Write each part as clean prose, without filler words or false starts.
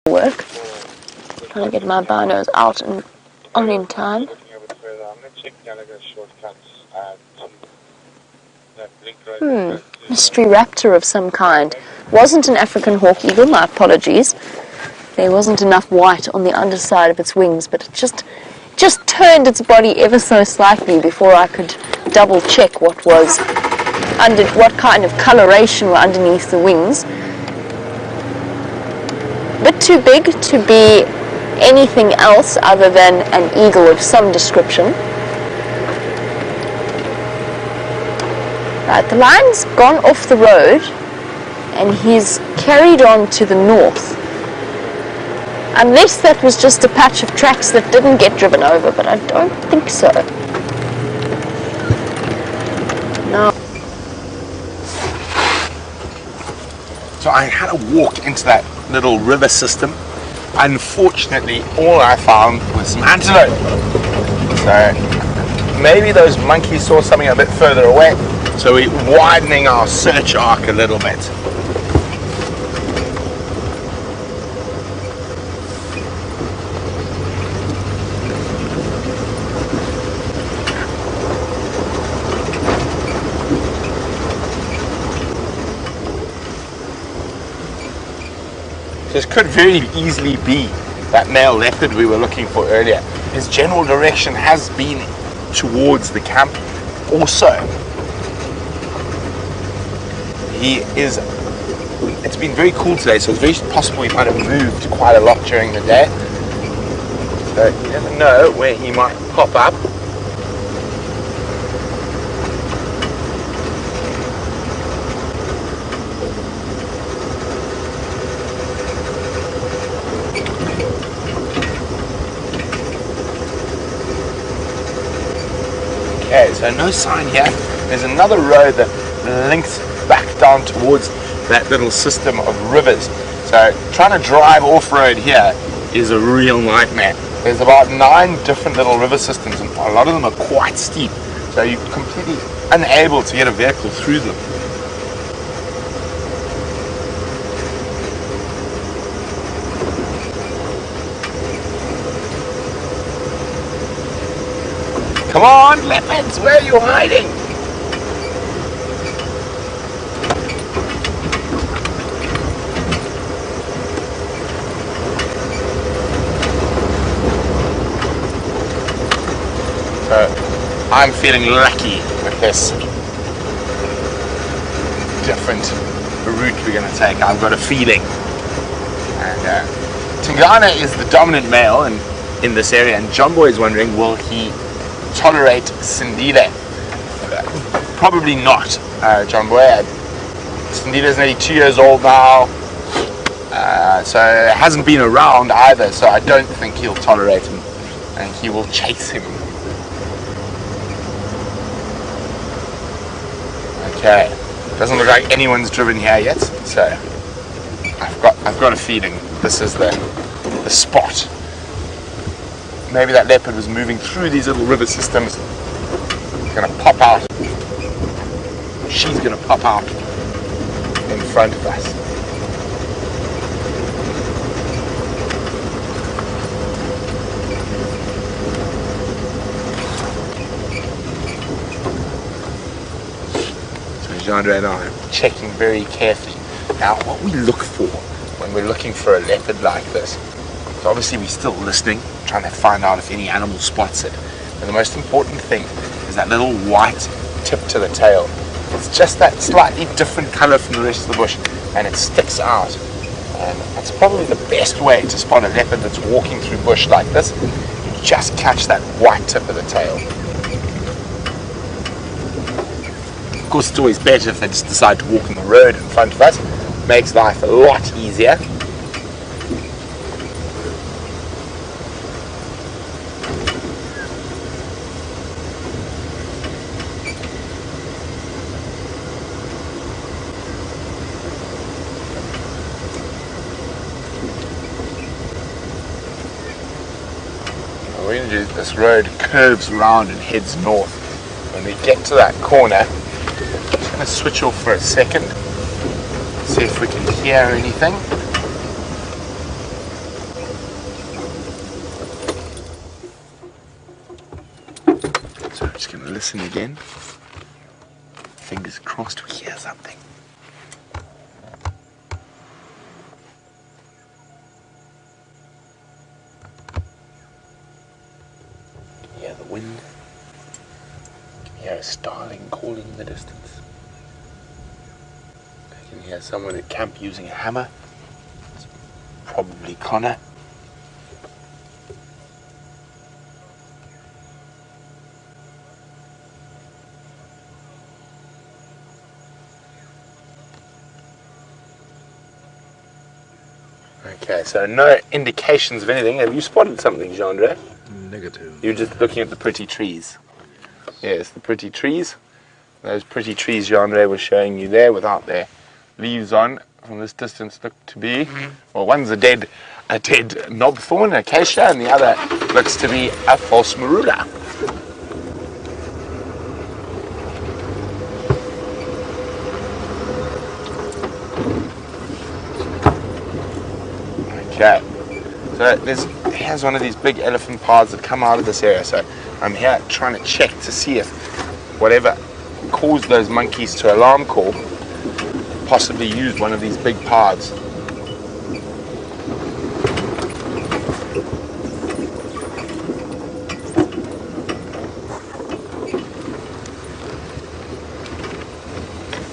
work. Trying to get my binos out and on in time. Mystery raptor of some kind. Wasn't an African hawk eagle, my apologies. There wasn't enough white on the underside of its wings, but it just turned its body ever so slightly before I could double check what kind of coloration were underneath the wings. A bit too big to be anything else other than an eagle of some description. Right, the lion's gone off the road and he's carried on to the north. Unless that was just a patch of tracks that didn't get driven over, but I don't think so. No. So I had to walk into that little river system. Unfortunately, all I found was some antelope. So maybe those monkeys saw something a bit further away. So we're widening our search arc a little bit. This could very easily be that male leopard we were looking for earlier. His general direction has been towards the camp also. It's been very cool today, so it's very possible he might have moved quite a lot during the day. So you never know where he might pop up. Okay, so no sign here. There's another road that links back down towards that little system of rivers. So trying to drive off-road here is a real nightmare. There's about 9 different little river systems and a lot of them are quite steep. So you're completely unable to get a vehicle through them. Come on, leopards, where are you hiding? So, I'm feeling lucky with this different route we're going to take. I've got a feeling. And Tingana is the dominant male in this area, and John Boy is wondering, will he tolerate Sindile? Probably not, John Boy. Sindile's nearly 2 years old now, so hasn't been around either, so I don't think he'll tolerate him, and he will chase him. Okay, doesn't look like anyone's driven here yet, so I've got a feeling this is the spot. Maybe that leopard was moving through these little river systems. It's going to pop out. She's going to pop out in front of us. So Jean-Andre and I are checking very carefully. Now, what we look for when we're looking for a leopard like this, so obviously we're still listening, trying to find out if any animal spots it. But the most important thing is that little white tip to the tail. It's just that slightly different color from the rest of the bush, and it sticks out. And that's probably the best way to spot a leopard that's walking through bush like this. You just catch that white tip of the tail. Of course, it's always better if they just decide to walk on the road in front of us. Makes life a lot easier. This road curves around and heads north. When we get to that corner, I'm just going to switch off for a second, see if we can hear anything. just going to listen again. Fingers crossed we hear something. Can you hear the wind? Can you hear a starling calling in the distance? I can hear someone at camp using a hammer. It's probably Connor. Okay, so no indications of anything. Have you spotted something, Jean-Andre? Negative. You're just looking at the pretty trees. Yes, the pretty trees. Those pretty trees Jean-Andre was showing you there without their leaves on, from this distance look to be, well, one's a dead knobthorn, acacia, and the other looks to be a false marula. Okay, so here's one of these big elephant paths that come out of this area. So I'm here trying to check to see if whatever caused those monkeys to alarm call possibly used one of these big paths.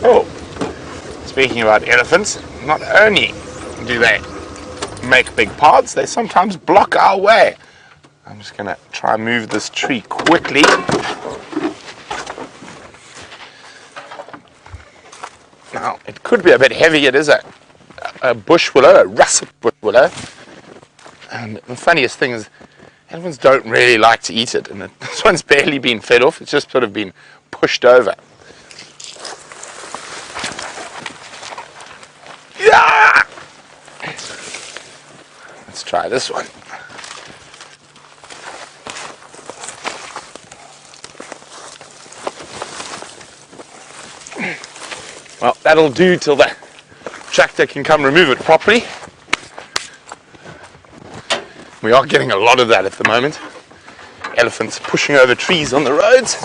Oh, speaking about elephants, not only do they make big paths, they sometimes block our way. I'm just going to try and move this tree quickly. Now, it could be a bit heavy. It is a bush willow, a russet bush willow. And the funniest thing is, elephants don't really like to eat it. And this one's barely been fed off. It's just sort of been pushed over. Yeah! Let's try this one. Well, that'll do till the tractor can come remove it properly. We are getting a lot of that at the moment. Elephants pushing over trees on the roads.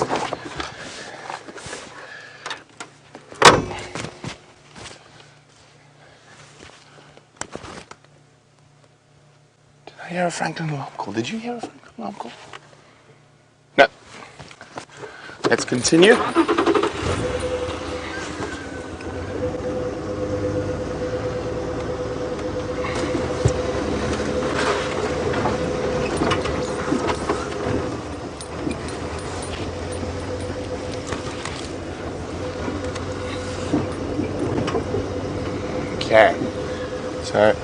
Did I hear a Franklin alarm call? Did you hear a Franklin alarm call? No. Let's continue. Okay, so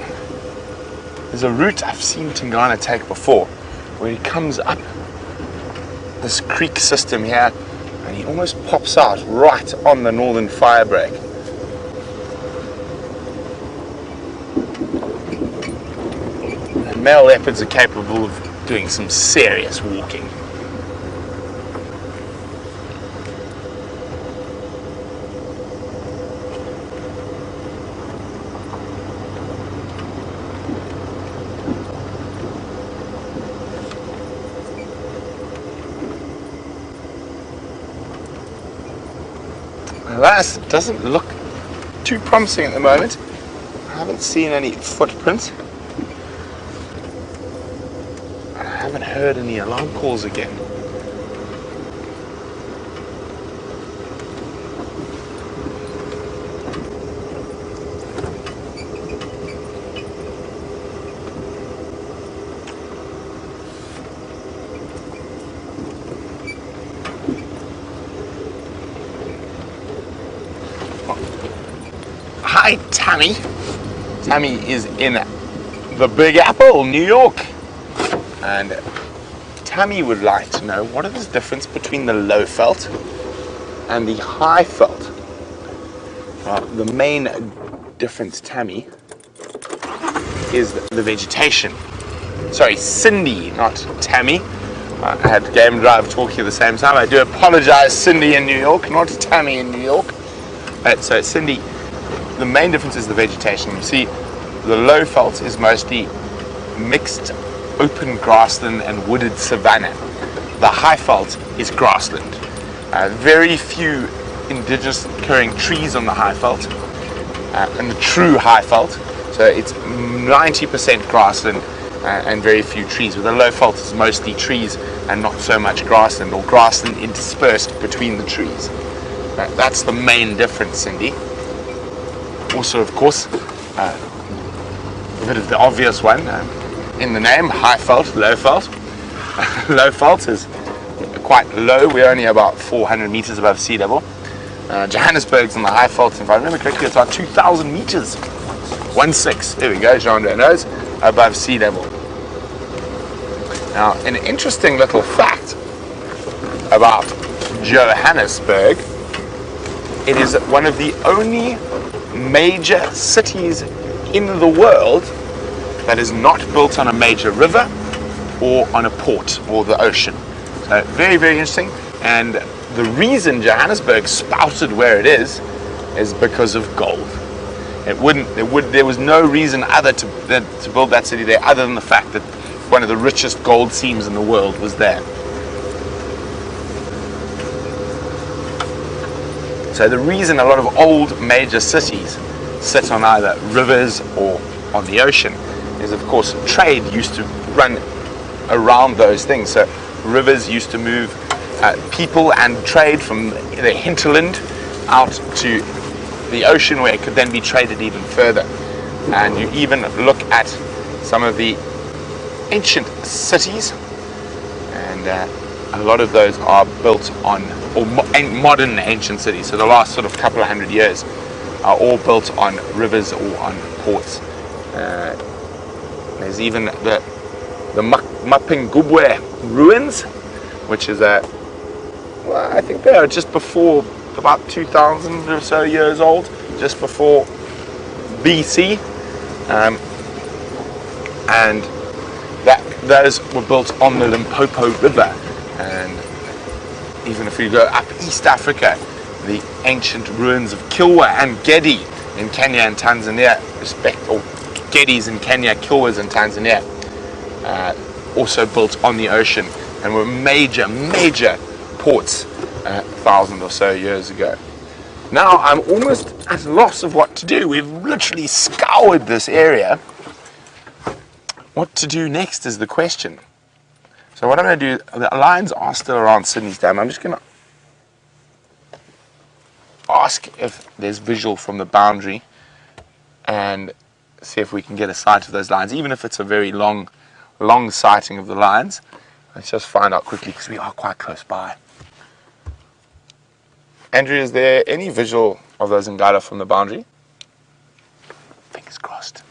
there's a route I've seen Tingana take before where he comes up this creek system here and he almost pops out right on the northern firebreak. And male leopards are capable of doing some serious walking. Alas, it doesn't look too promising at the moment. I haven't seen any footprints. I haven't heard any alarm calls again. Hi, Tammy. Tammy is in the Big Apple, New York. And Tammy would like to know what is the difference between the low felt and the high felt. The main difference, Tammy, is the vegetation. Sorry, Cindy, not Tammy. I had Game Drive talking at the same time. I do apologize, Cindy in New York, not Tammy in New York. So Cindy, the main difference is the vegetation. You see, the low felt is mostly mixed open grassland and wooded savanna, the Highveld is grassland. Very few indigenous occurring trees on the Highveld, and the true Highveld. So it's 90% grassland and very few trees. With the Lowveld, it's mostly trees and not so much grassland, or grassland interspersed between the trees. That's the main difference, Cindy. Also, of course, a bit of the obvious one in the name: Highveld, Lowveld. Lowveld is quite low. We're only about 400 meters above sea level. Johannesburg's on the Highveld, if I remember correctly, it's about 2,000 meters. 1.6, there we go, Jean-Andre knows, above sea level. Now, an interesting little fact about Johannesburg: it is one of the only major cities in the world that is not built on a major river or on a port or the ocean. So very, very interesting. And the reason Johannesburg spouted where it is because of gold. There was no reason other to build that city there other than the fact that one of the richest gold seams in the world was there. So the reason a lot of old major cities sit on either rivers or on the ocean is, of course, trade used to run around those things. So rivers used to move people and trade from the hinterland out to the ocean, where it could then be traded even further. And you even look at some of the ancient cities, and a lot of those are built on, or modern ancient cities, so the last sort of couple of hundred years, are all built on rivers or on ports. There's even the Mapingubwe ruins, which is I think they are just before about 2,000 or so years old, just before BC, and those were built on the Limpopo River. And even if you go up East Africa, the ancient ruins of Kilwa and Gedi in Kenya and Tanzania, or Gedis in Kenya, Kilwas in Tanzania, also built on the ocean and were major ports 1,000 or so years ago. Now I'm almost at a loss of what to do. We've literally scoured this area. What to do next is the question. So what I'm going to do, the lions are still around Sydney's Dam. I'm just going to ask if there's visual from the boundary and see if we can get a sight of those lions, even if it's a very long sighting of the lions. Let's just find out quickly, because we are quite close by. Andrew, is there any visual of those Ngala from the boundary? Fingers crossed.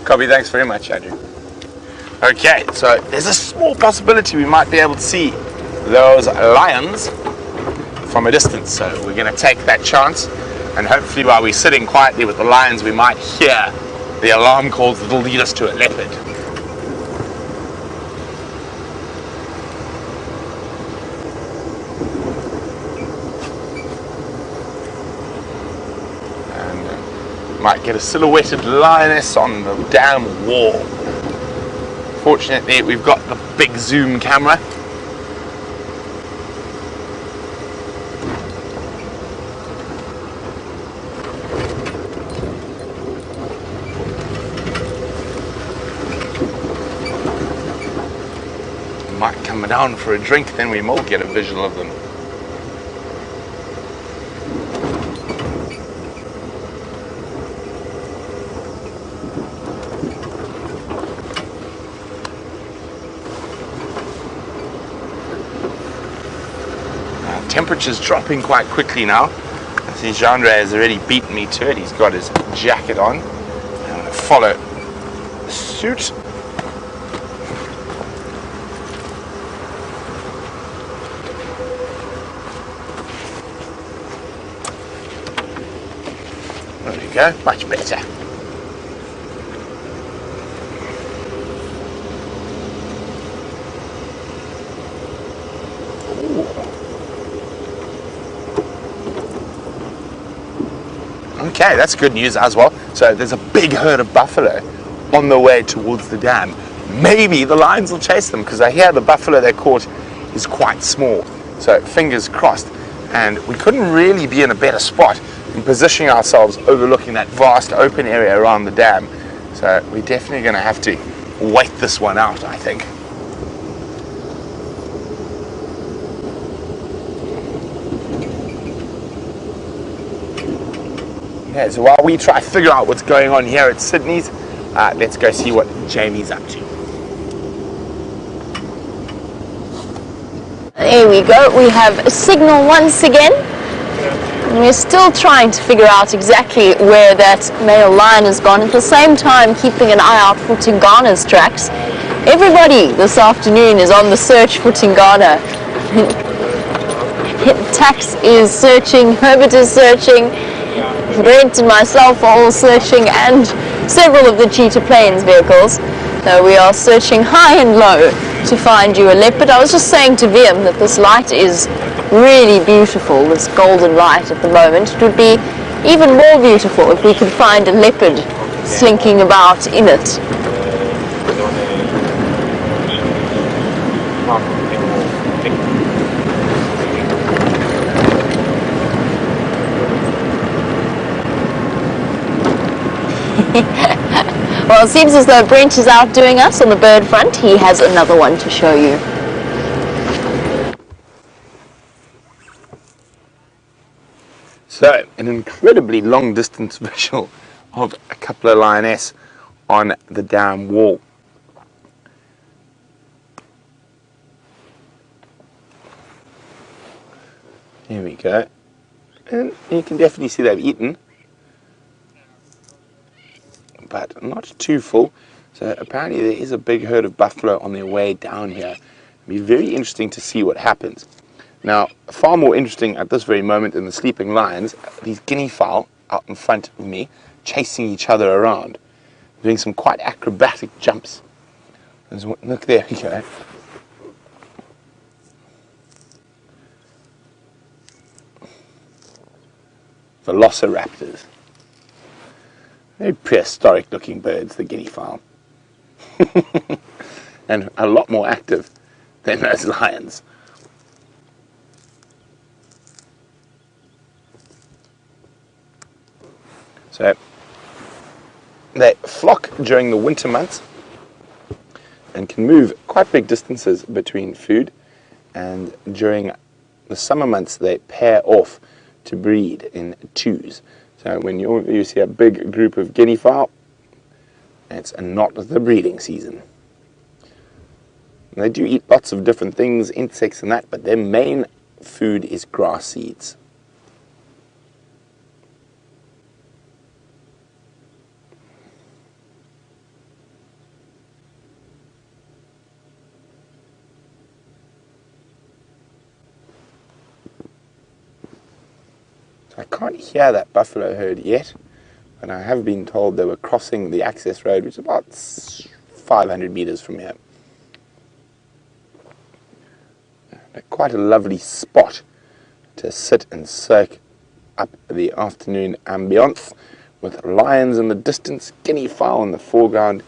Copy, thanks very much, Andrew. Okay, so there's a small possibility we might be able to see those lions from a distance. So we're going to take that chance, and hopefully while we're sitting quietly with the lions, we might hear the alarm calls that will lead us to a leopard. Might get a silhouetted lioness on the dam wall. Fortunately, we've got the big zoom camera. Might come down for a drink, then we will get a visual of them. Temperature's dropping quite quickly now. I see Jean-Andre has already beaten me to it. He's got his jacket on. I'm going to follow suit. There we go, much better. Okay, that's good news as well. So there's a big herd of buffalo on the way towards the dam. Maybe the lions will chase them, because I hear the buffalo they caught is quite small. So fingers crossed. And we couldn't really be in a better spot in positioning ourselves overlooking that vast open area around the dam. So we're definitely going to have to wait this one out, I think. Yeah, so while we try to figure out what's going on here at Sydney's, let's go see what Jamie's up to. There we go, we have a signal once again. And we're still trying to figure out exactly where that male lion has gone, at the same time keeping an eye out for Tingana's tracks. Everybody this afternoon is on the search for Tingana. Tax is searching, Herbert is searching, Brent and myself are all searching, and several of the Cheetah Plains vehicles. We are searching high and low to find you a leopard. I was just saying to Viam that this light is really beautiful, this golden light at the moment. It would be even more beautiful if we could find a leopard slinking about in it. Well, it seems as though Brent is outdoing us on the bird front. He has another one to show you. So, an incredibly long distance visual of a couple of lionesses on the dam wall. Here we go. And you can definitely see they've eaten, but not too full. So apparently there is a big herd of buffalo on their way down here. It'll be very interesting to see what happens. Now, far more interesting at this very moment than the sleeping lions, these guinea fowl out in front of me, chasing each other around, doing some quite acrobatic jumps. Look, there we go. Velociraptors. Very prehistoric looking birds, the guinea fowl. And a lot more active than those lions. So they flock during the winter months and can move quite big distances between food, and during the summer months they pair off to breed in twos. So when you see a big group of guinea fowl, it's not the breeding season. And they do eat lots of different things, insects and that, but their main food is grass seeds. I can't hear that buffalo herd yet, but I have been told they were crossing the access road, which is about 500 meters from here. Quite a lovely spot to sit and soak up the afternoon ambience, with lions in the distance, guinea fowl in the foreground,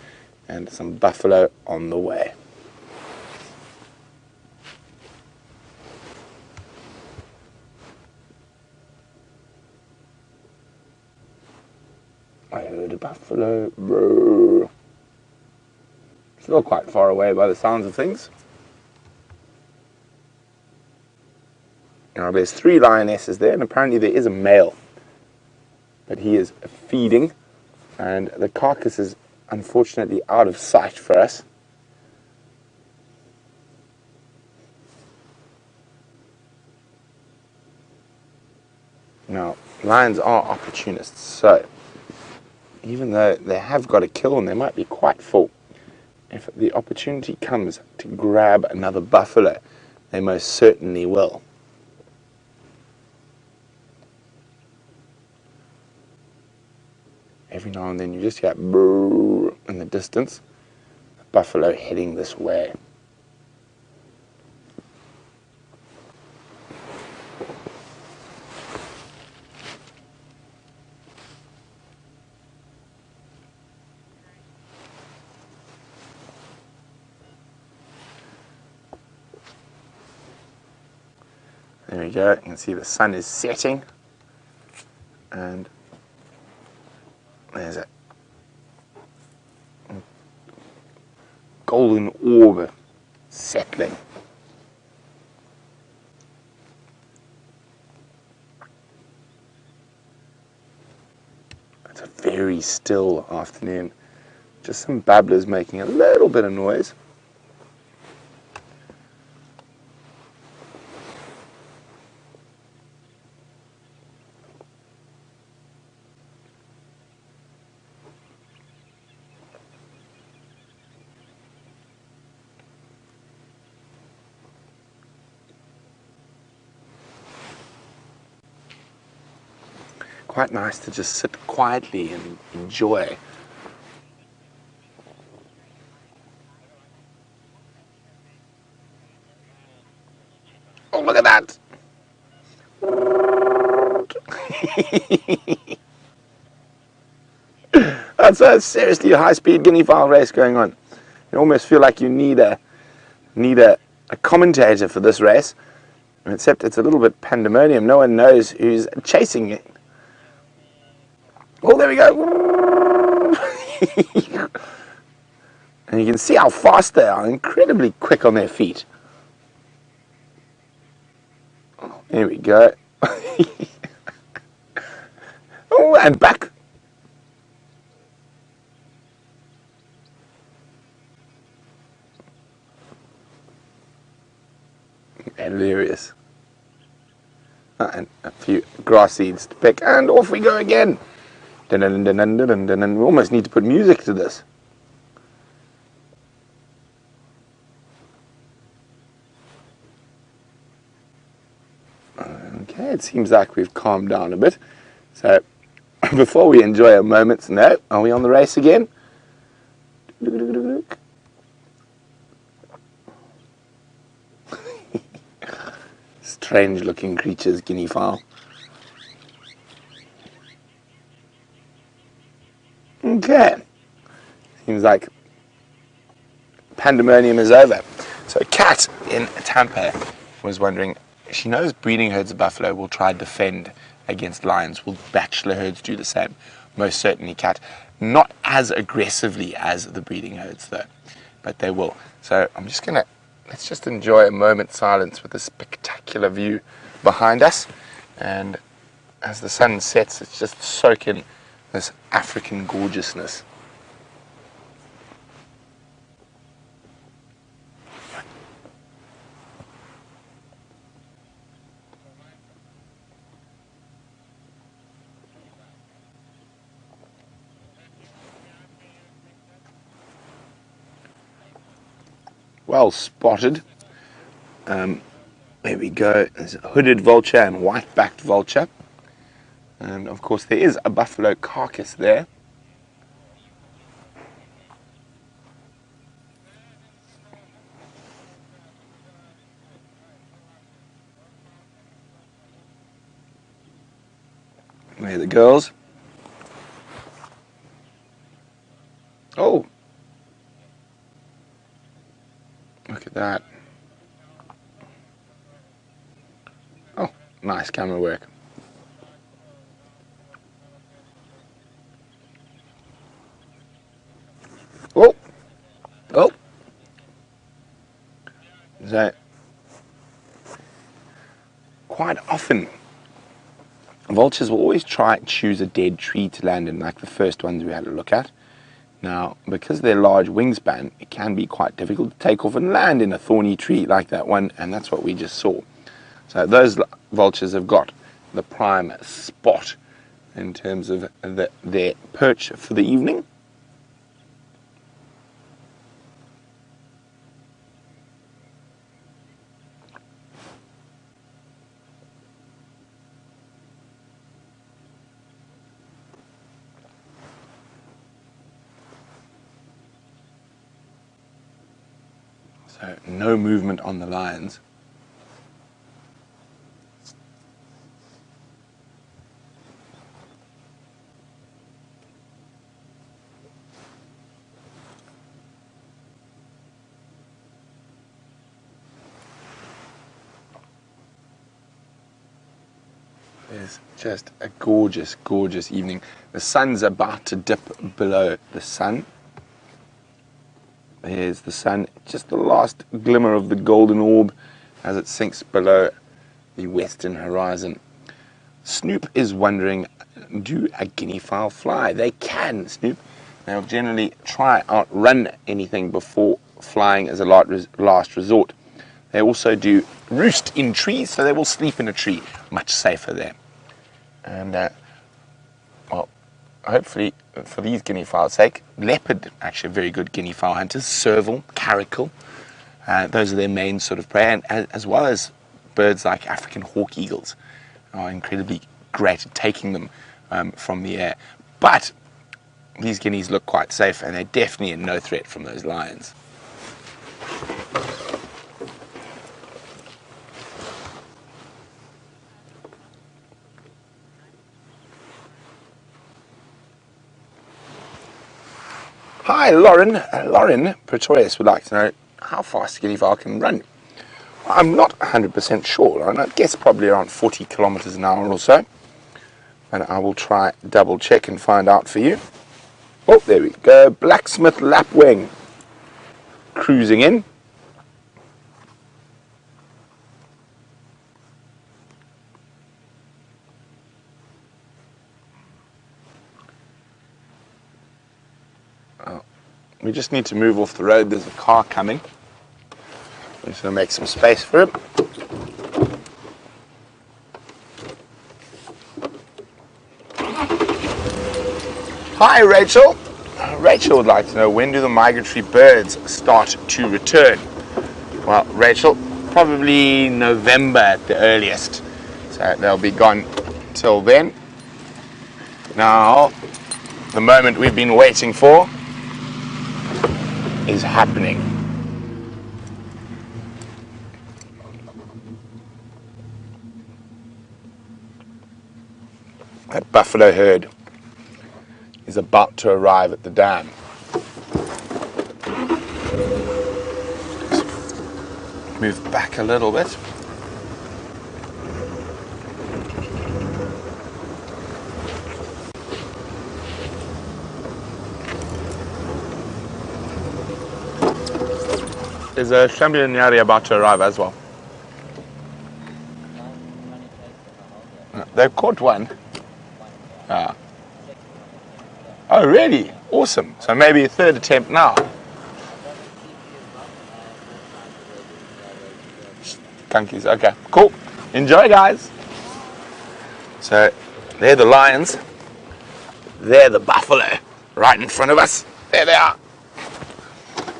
and some buffalo on the way. I heard a buffalo. Brrr. Still quite far away by the sounds of things. Now there's 3 lionesses there, and apparently there is a male. But he is feeding, and the carcass is unfortunately out of sight for us. Now, lions are opportunists, so even though they have got a kill and they might be quite full, if the opportunity comes to grab another buffalo, they most certainly will. every now and then you just hear brrr in the distance. A buffalo heading this way. There we go, you can see the sun is setting, and there's a golden orb settling. It's a very still afternoon, just some babblers making a little bit of noise. Quite nice to just sit quietly and enjoy. Oh, look at that! That's a seriously high-speed guinea fowl race going on. You almost feel like you need a commentator for this race, except it's a little bit pandemonium. No one knows who's chasing it. Oh, there we go. And you can see how fast they are, incredibly quick on their feet. Oh, there we go. Oh, and back. Hilarious. And a few grass seeds to pick, and off we go again. Dun, dun, dun, dun, dun, dun, dun. We almost need to put music to this. Okay, it seems like we've calmed down a bit. So, before we enjoy a moment's note, are we on the race again? Strange looking creatures, guinea fowl. Okay, seems like pandemonium is over. So Kat in Tampa was wondering, she knows breeding herds of buffalo will try to defend against lions. Will bachelor herds do the same? Most certainly, Kat. Not as aggressively as the breeding herds though, but they will. So I'm just gonna, let's just enjoy a moment's silence with this spectacular view behind us, and as the sun sets, it's just soak in this African gorgeousness. Well spotted. There we go. There's a hooded vulture and white-backed vulture. And of course there is a buffalo carcass there. There are the girls. Oh! Look at that. Oh, nice camera work. Oh! Oh! So, quite often, vultures will always try and choose a dead tree to land in, like the first ones we had a look at. Now, because of their large wingspan, it can be quite difficult to take off and land in a thorny tree like that one, and that's what we just saw. So those vultures have got the prime spot in terms of their perch for the evening. So no movement on the lions. It's just a gorgeous, gorgeous evening. The sun's about to dip below the sun. There's the sun, just the last glimmer of the golden orb as it sinks below the western horizon. Snoop is wondering, do a guinea fowl fly? They can, Snoop. They'll generally try outrun anything before flying as a last resort. They also do roost in trees, so they will sleep in a tree. Much safer there. And, well, hopefully for these guinea fowls' sake, leopard, actually very good guinea fowl hunters, serval, caracal, those are their main sort of prey, and as well as birds like African hawk eagles are incredibly great at taking them from the air. But these guineas look quite safe, and they're definitely no threat from those lions. Hi, Lauren. Lauren Pretorius would like to know how fast a guinea fowl can run. I'm not 100% sure, Lauren. I guess probably around 40 kilometers an hour or so. And I will try double check and find out for you. Oh, there we go. Blacksmith lapwing cruising in. We just need to move off the road. There's a car coming. I'm just going to make some space for him. Hi, Rachel. Rachel would like to know, when do the migratory birds start to return? Well, Rachel, probably November at the earliest. So they'll be gone till then. Now, the moment we've been waiting for is happening. That buffalo herd is about to arrive at the dam. Move back a little bit. There's a Shambhanyari about to arrive as well. They've caught one. Ah. Oh, really? Awesome. So maybe a third attempt now. Skunkies. Okay, cool. Enjoy, guys. So, they're the lions. They're the buffalo right in front of us. There they are.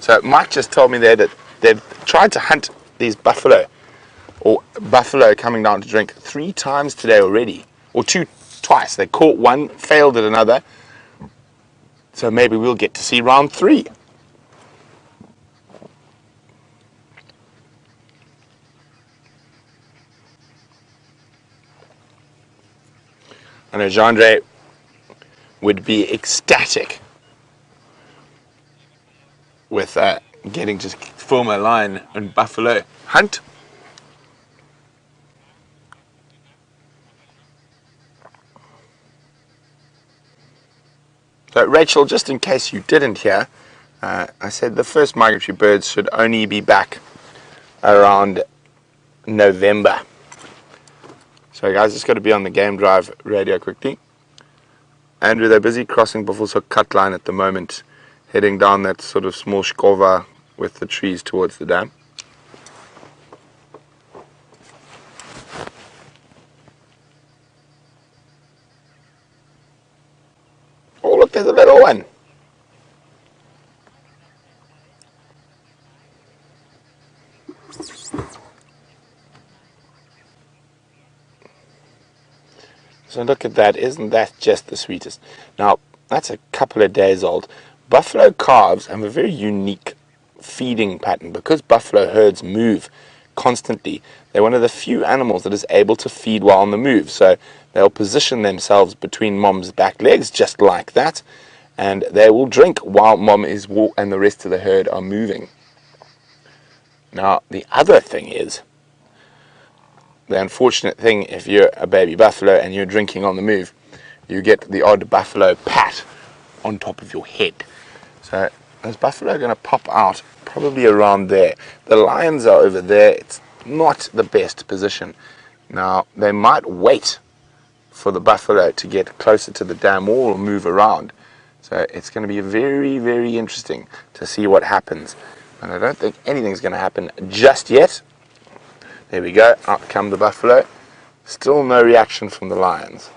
So Mike just told me there that they've tried to hunt these buffalo, or buffalo coming down to drink, 3 times today already, or twice. They caught one, failed at another. So maybe we'll get to see round 3. I know Jandre would be ecstatic with getting to film a lion and buffalo hunt. So Rachel, just in case you didn't hear, I said the first migratory birds should only be back around November. So guys, just got to be on the game drive radio quickly. Andrew, they're busy crossing Buffalo's Hook cut line at the moment, heading down that sort of small skova with the trees towards the dam. Oh, look, there's a little one. So look at that, isn't that just the sweetest? Now, that's a couple of days old. Buffalo calves have a very unique feeding pattern. Because buffalo herds move constantly, they're one of the few animals that is able to feed while on the move. So they'll position themselves between mom's back legs just like that, and they will drink while mom is and the rest of the herd are moving. Now the other thing is, the unfortunate thing, if you're a baby buffalo and you're drinking on the move, you get the odd buffalo pat on top of your head. So those buffalo are going to pop out probably around there. The lions are over there. It's not the best position. Now they might wait for the buffalo to get closer to the dam wall or move around. So it's going to be very, very interesting to see what happens. And I don't think anything's going to happen just yet. There we go, out come the buffalo. Still no reaction from the lions.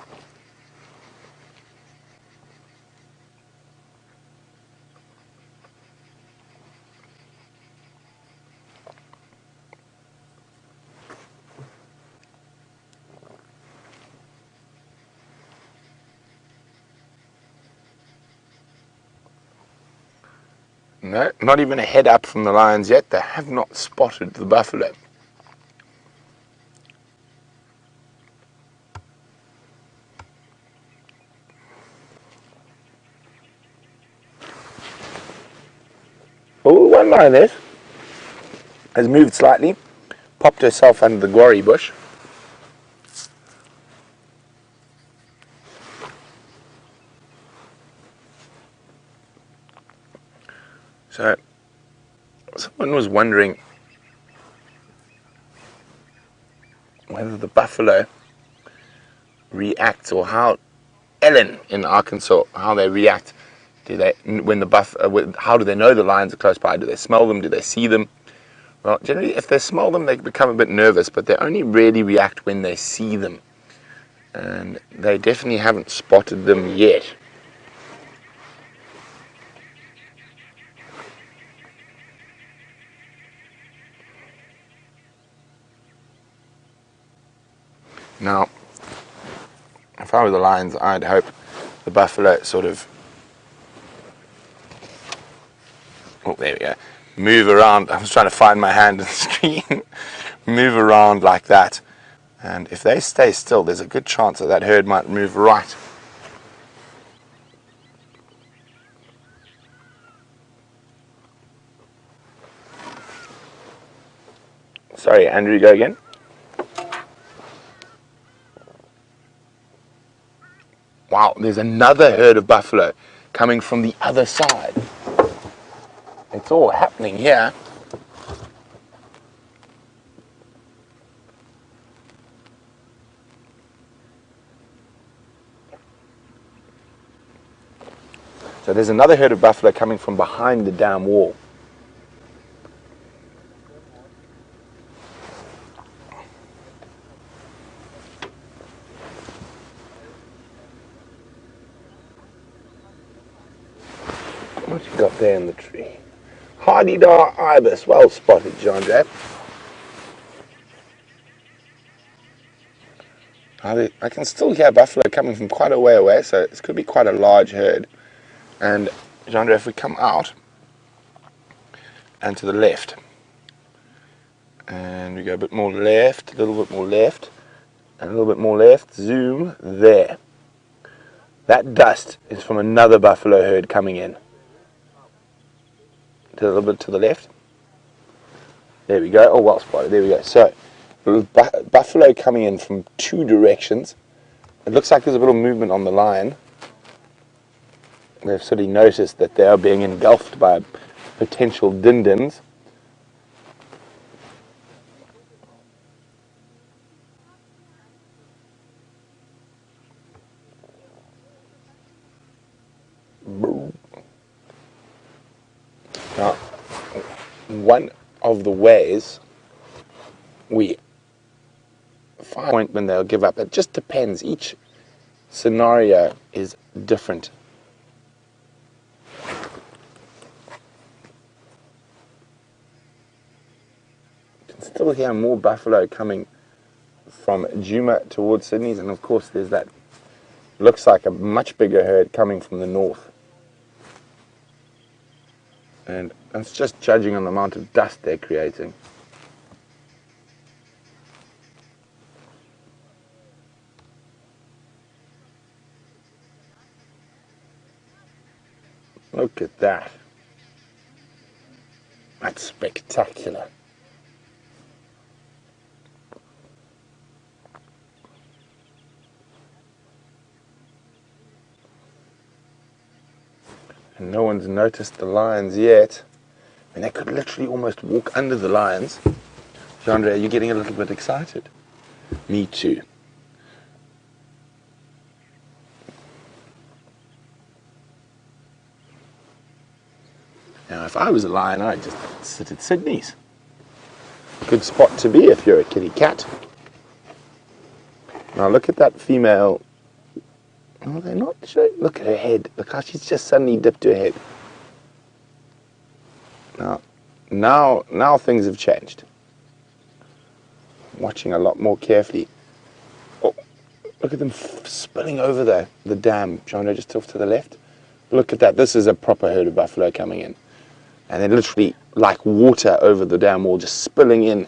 No, not even a head up from the lions yet. They have not spotted the buffalo. Oh, one lioness has moved slightly, popped herself under the guarri bush. So, someone was wondering whether the buffalo reacts, or how Ellen in Arkansas, how they react. Do they, when the how do they know the lions are close by? Do they smell them? Do they see them? Well, generally, if they smell them, they become a bit nervous, but they only really react when they see them. And they definitely haven't spotted them yet. Now, if I were the lions, I'd hope the buffalo sort of, oh, there we go, move around. I was trying to find my hand on the screen. Move around like that. And if they stay still, there's a good chance that herd might move right. Sorry, Andrew, go again. Wow, there's another herd of buffalo coming from the other side. It's all happening here. So there's another herd of buffalo coming from behind the dam wall. What you got there in the tree? Hardy-dar ibis, well spotted, John Jack. I can still hear buffalo coming from quite a way away, so this could be quite a large herd. And John, if we come out and to the left, and we go a bit more left, a little bit more left, and a little bit more left, zoom there. That dust is from another buffalo herd coming in. A little bit to the left. There we go. Oh, well spotted. There we go. So, buffalo coming in from two directions. It looks like there's a little movement on the line. They've sort of noticed that they are being engulfed by potential dindins. Now, one of the ways we find a point when they'll give up, it just depends. Each scenario is different. You can still hear more buffalo coming from Djuma towards Sydney's, and of course there's that, looks like a much bigger herd coming from the north. And that's just judging on the amount of dust they're creating. Look at that. That's spectacular. And no one's noticed the lions yet. And they could literally almost walk under the lions. Chandra, are you getting a little bit excited? Me too. Now, if I was a lion, I'd just sit at Sydney's. Good spot to be if you're a kitty cat. Now look at that female. Oh, they're not showing. Look at her head. Look how she's just suddenly dipped her head. Now things have changed. Watching a lot more carefully. Oh, look at them spilling over the dam. Chandra, just off to the left. Look at that. This is a proper herd of buffalo coming in. And they're literally like water over the dam wall, just spilling in.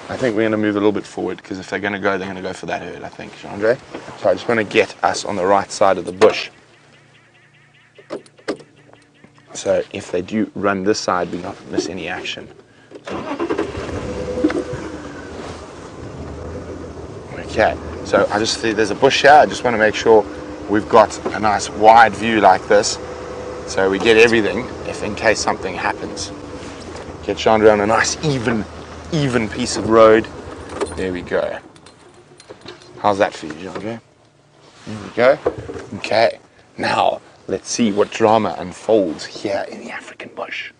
I think we're going to move a little bit forward, because if they're going to go, they're going to go for that herd, I think, Chandra. So I just want to get us on the right side of the bush. So if they do run this side, we not miss any action. Okay, so I just see there's a bush here. I just want to make sure we've got a nice wide view like this, so we get everything if in case something happens. Get Chandra on a nice even piece of road. There we go. How's that for you, Chandra? There we go. Okay, now let's see what drama unfolds here in the African bush.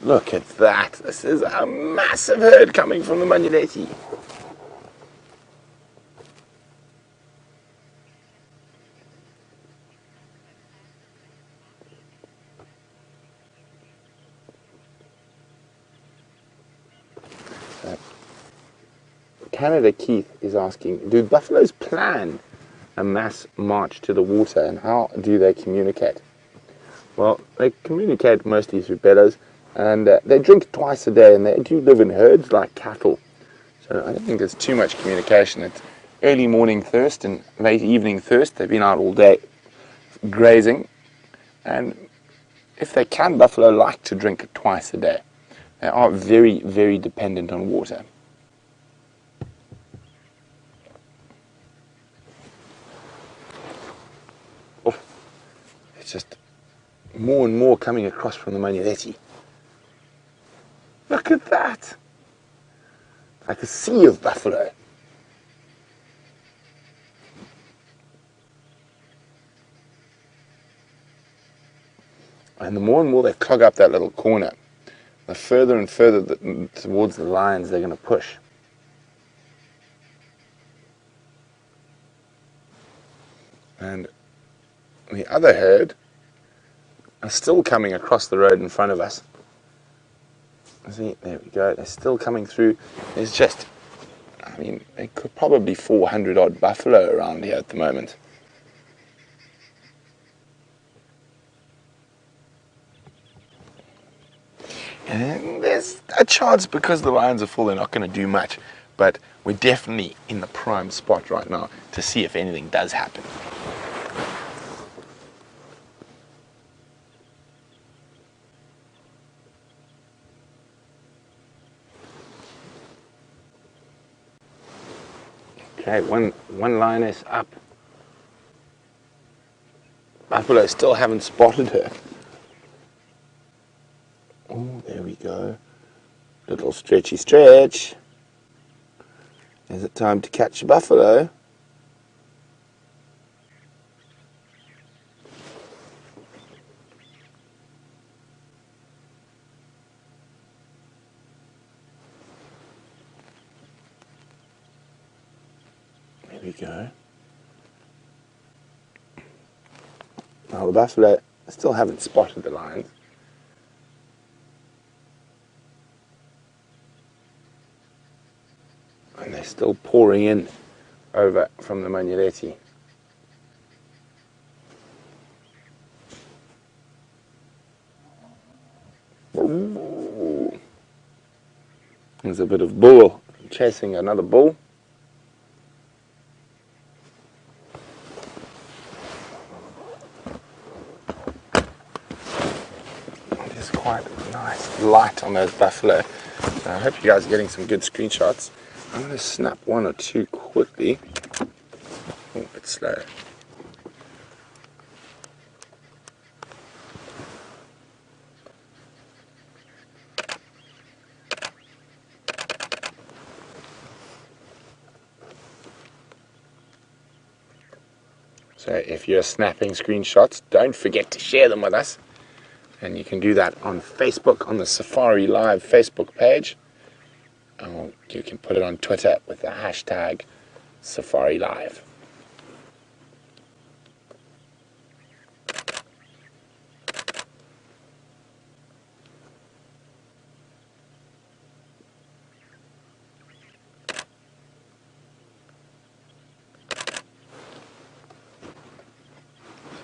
Look at that. This is a massive herd coming from the Manuleti. Canada Keith is asking, do buffaloes plan a mass march to the water, and how do they communicate? Well, they communicate mostly through bellows, and they drink twice a day, and they do live in herds like cattle. So I don't think there's too much communication. It's early morning thirst and late evening thirst. They've been out all day grazing, and if they can, buffalo like to drink twice a day. They are very, very dependent on water. Oh, it's just more and more coming across from the Manuleti. Look at that! Like a sea of buffalo. And the more and more they clog up that little corner, the further and further towards the lions they're going to push. And the other herd are still coming across the road in front of us. See, there we go. They're still coming through. There's just, I mean, there could probably 400 odd buffalo around here at the moment. And there's a chance, because the lions are full, they're not going to do much. But we're definitely in the prime spot right now to see if anything does happen. Okay, one lioness up. Buffalo still haven't spotted her. Oh, there we go. Little stretchy stretch. Is it time to catch a buffalo? There we go. Now the buffalo still haven't spotted the lions. And they're still pouring in over from the Manuleti. There's a bit of bull chasing another bull. There's quite a nice light on those buffalo. So I hope you guys are getting some good screenshots. I'm going to snap one or two quickly. Oh, a bit slow. So if you're snapping screenshots, don't forget to share them with us. And you can do that on Facebook, on the Safari Live Facebook page. Or you can put it on Twitter with the hashtag Safari Live.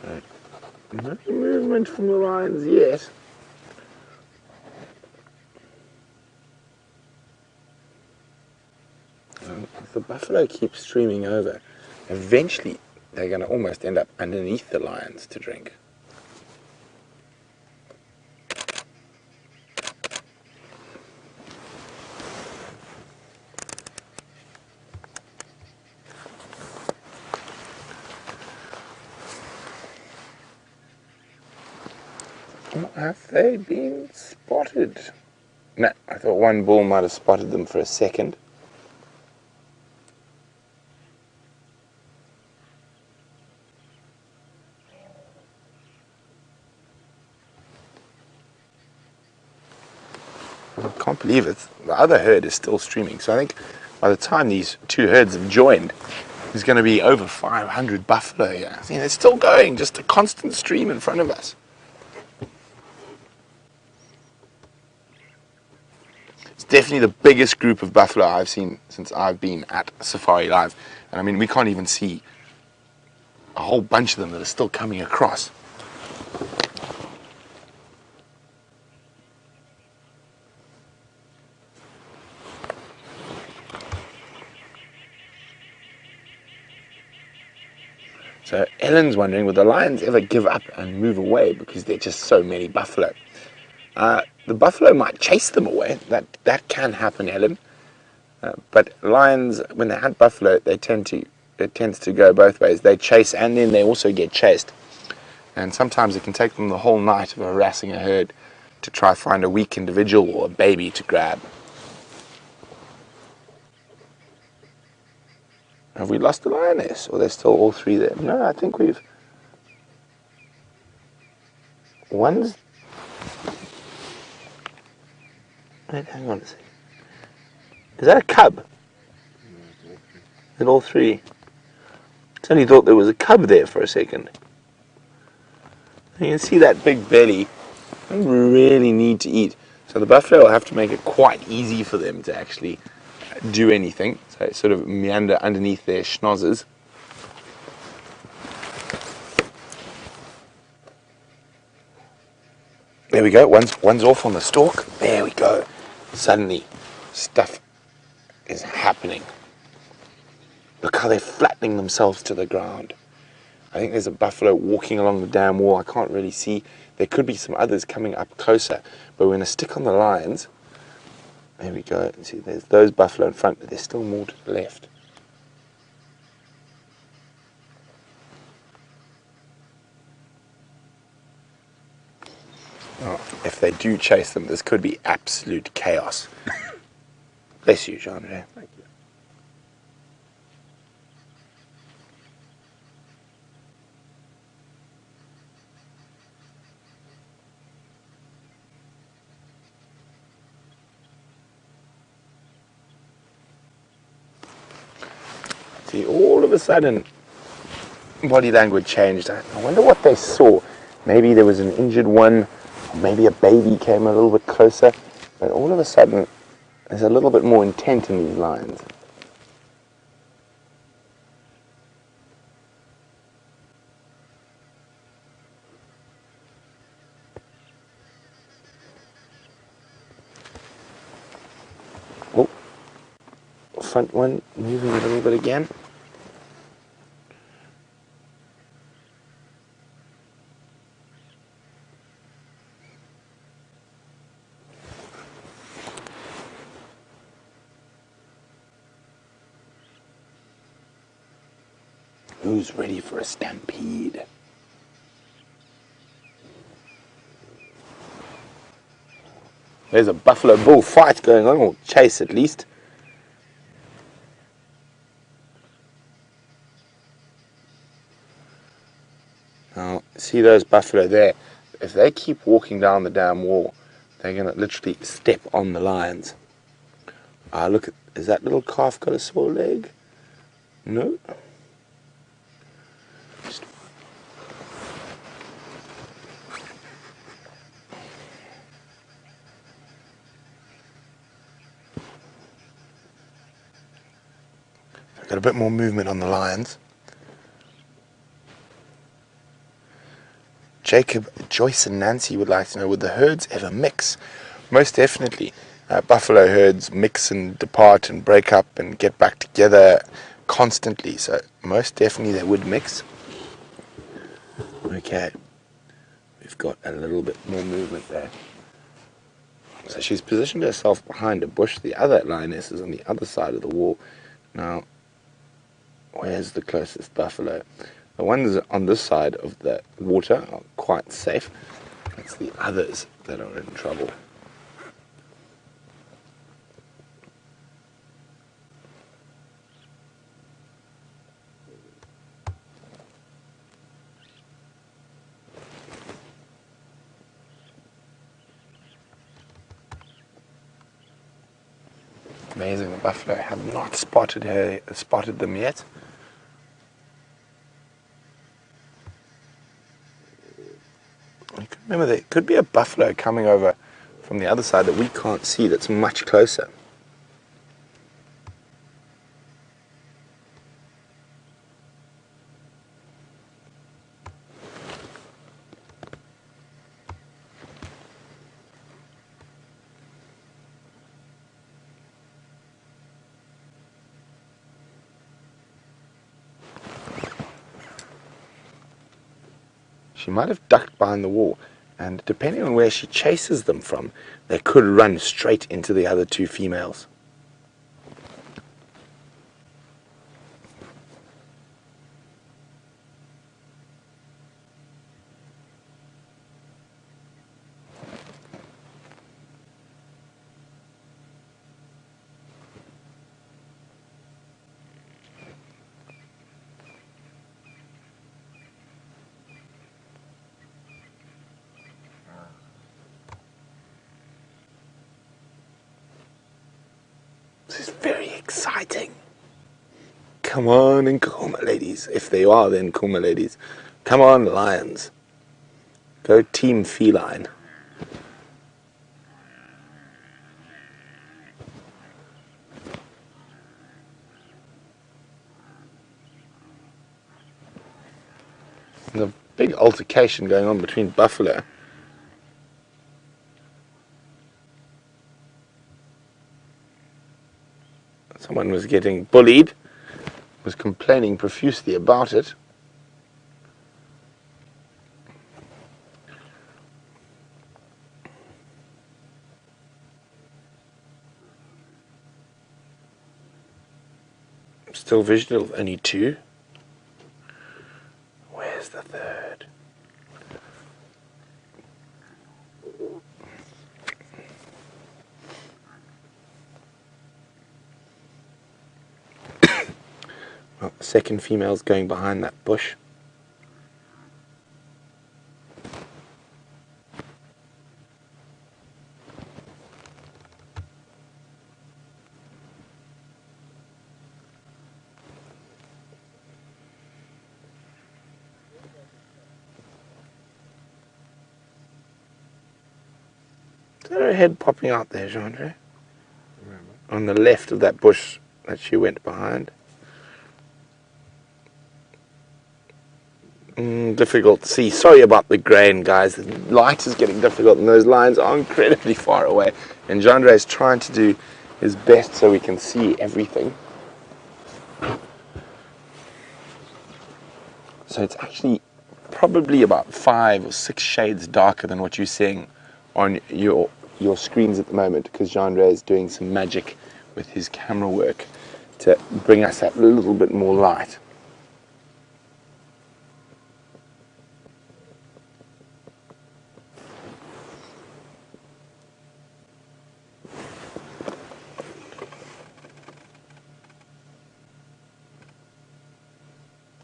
So, no movement from the lions yet. If the buffalo keeps streaming over, eventually they're going to almost end up underneath the lions to drink. Have they been spotted? No, I thought one bull might have spotted them for a second. I can't believe it. The other herd is still streaming. So I think by the time these two herds have joined, there's going to be over 500 buffalo here. I think they're still going, just a constant stream in front of us. It's definitely the biggest group of buffalo I've seen since I've been at Safari Live. And I mean, we can't even see a whole bunch of them that are still coming across. So Ellen's wondering, will the lions ever give up and move away because there are just so many buffalo? The buffalo might chase them away. That can happen, Ellen. But lions, when they hunt buffalo, it tends to go both ways. They chase and then they also get chased. And sometimes it can take them the whole night of harassing a herd to try find a weak individual or a baby to grab. Have we lost the lioness? Or are there still all three there? No, I think we've... One's... Wait, hang on a second. Is that a cub? Is it all three? I only thought there was a cub there for a second. You can see that big belly. They don't really need to eat. So the buffalo will have to make it quite easy for them to actually do anything. So sort of meander underneath their schnozzers. There we go. One's off on the stalk. There we go. Suddenly, stuff is happening. Look how they're flattening themselves to the ground. I think there's a buffalo walking along the dam wall. I can't really see. There could be some others coming up closer. But we're going to stick on the lions. There we go. See, there's those buffalo in front, but there's still more to the left. Oh, if they do chase them, this could be absolute chaos. Bless you, Jean-André. Thank you. See, all of a sudden, body language changed. I wonder what they saw. Maybe there was an injured one, or maybe a baby came a little bit closer, but all of a sudden there's a little bit more intent in these lions. Oh, front one moving a little bit again. Who's ready for a stampede? There's a buffalo bull fight going on, or chase at least. Now, see those buffalo there? If they keep walking down the damn wall, they're going to literally step on the lions. Look, is that little calf got a sore leg? No. Got a bit more movement on the lions. Jacob, Joyce and Nancy would like to know, would the herds ever mix? Most definitely. Buffalo herds mix and depart and break up and get back together constantly. So most definitely they would mix. Okay. We've got a little bit more movement there. So she's positioned herself behind a bush. The other lioness is on the other side of the wall. Now, where's the closest buffalo? The ones on this side of the water are quite safe. It's the others that are in trouble. Amazing, the buffalo have not spotted them yet. Remember, there could be a buffalo coming over from the other side that we can't see that's much closer. She might have ducked behind the wall, and depending on where she chases them from, they could run straight into the other two females. This is very exciting. Come on, Nkuhuma ladies. If they are, then Nkuhuma ladies. Come on, lions. Go team feline. There's a big altercation going on between buffalo. Someone was getting bullied, was complaining profusely about it. Still visual of only two. Where's the third? Well, the second female's going behind that bush. Is that her head popping out there, Jean-Dre? On the left of that bush that she went behind. Difficult to see. Sorry about the grain, guys. The light is getting difficult and those lines are incredibly far away. And Jean-Dre is trying to do his best so we can see everything. So it's actually probably about 5 or 6 shades darker than what you're seeing on your screens at the moment, because Jean-Dre is doing some magic with his camera work to bring us that little bit more light.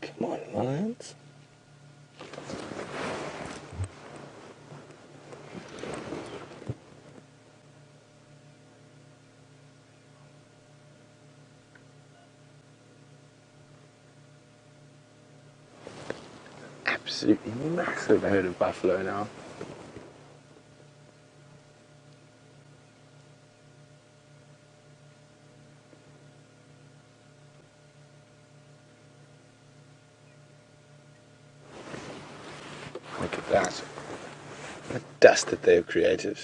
Come on, lions. Absolutely massive herd of buffalo now. Look at that. The dust that they've created.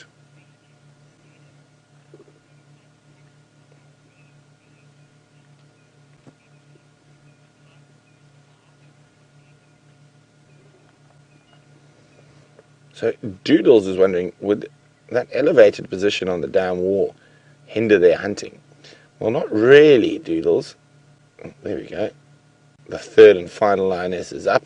So Doodles is wondering, would that elevated position on the dam wall hinder their hunting? Well, not really, Doodles. Oh, there we go. The third and final lioness is up.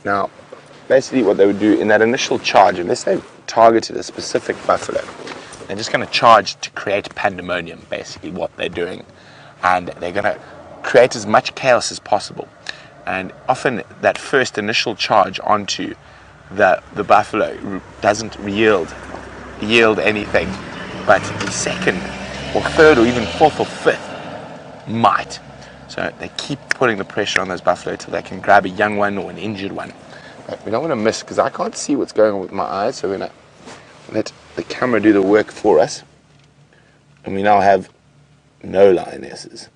Now, basically what they would do in that initial charge, unless they've targeted a specific buffalo, they're just going to charge to create pandemonium, basically what they're doing. And they're going to create as much chaos as possible. And often that first initial charge onto the buffalo doesn't yield anything, but the second or third or even fourth or fifth might. So they keep putting the pressure on those buffalo till they can grab a young one or an injured one. But we don't want to miss, because I can't see what's going on with my eyes, so we're going to let the camera do the work for us. And we now have no lionesses.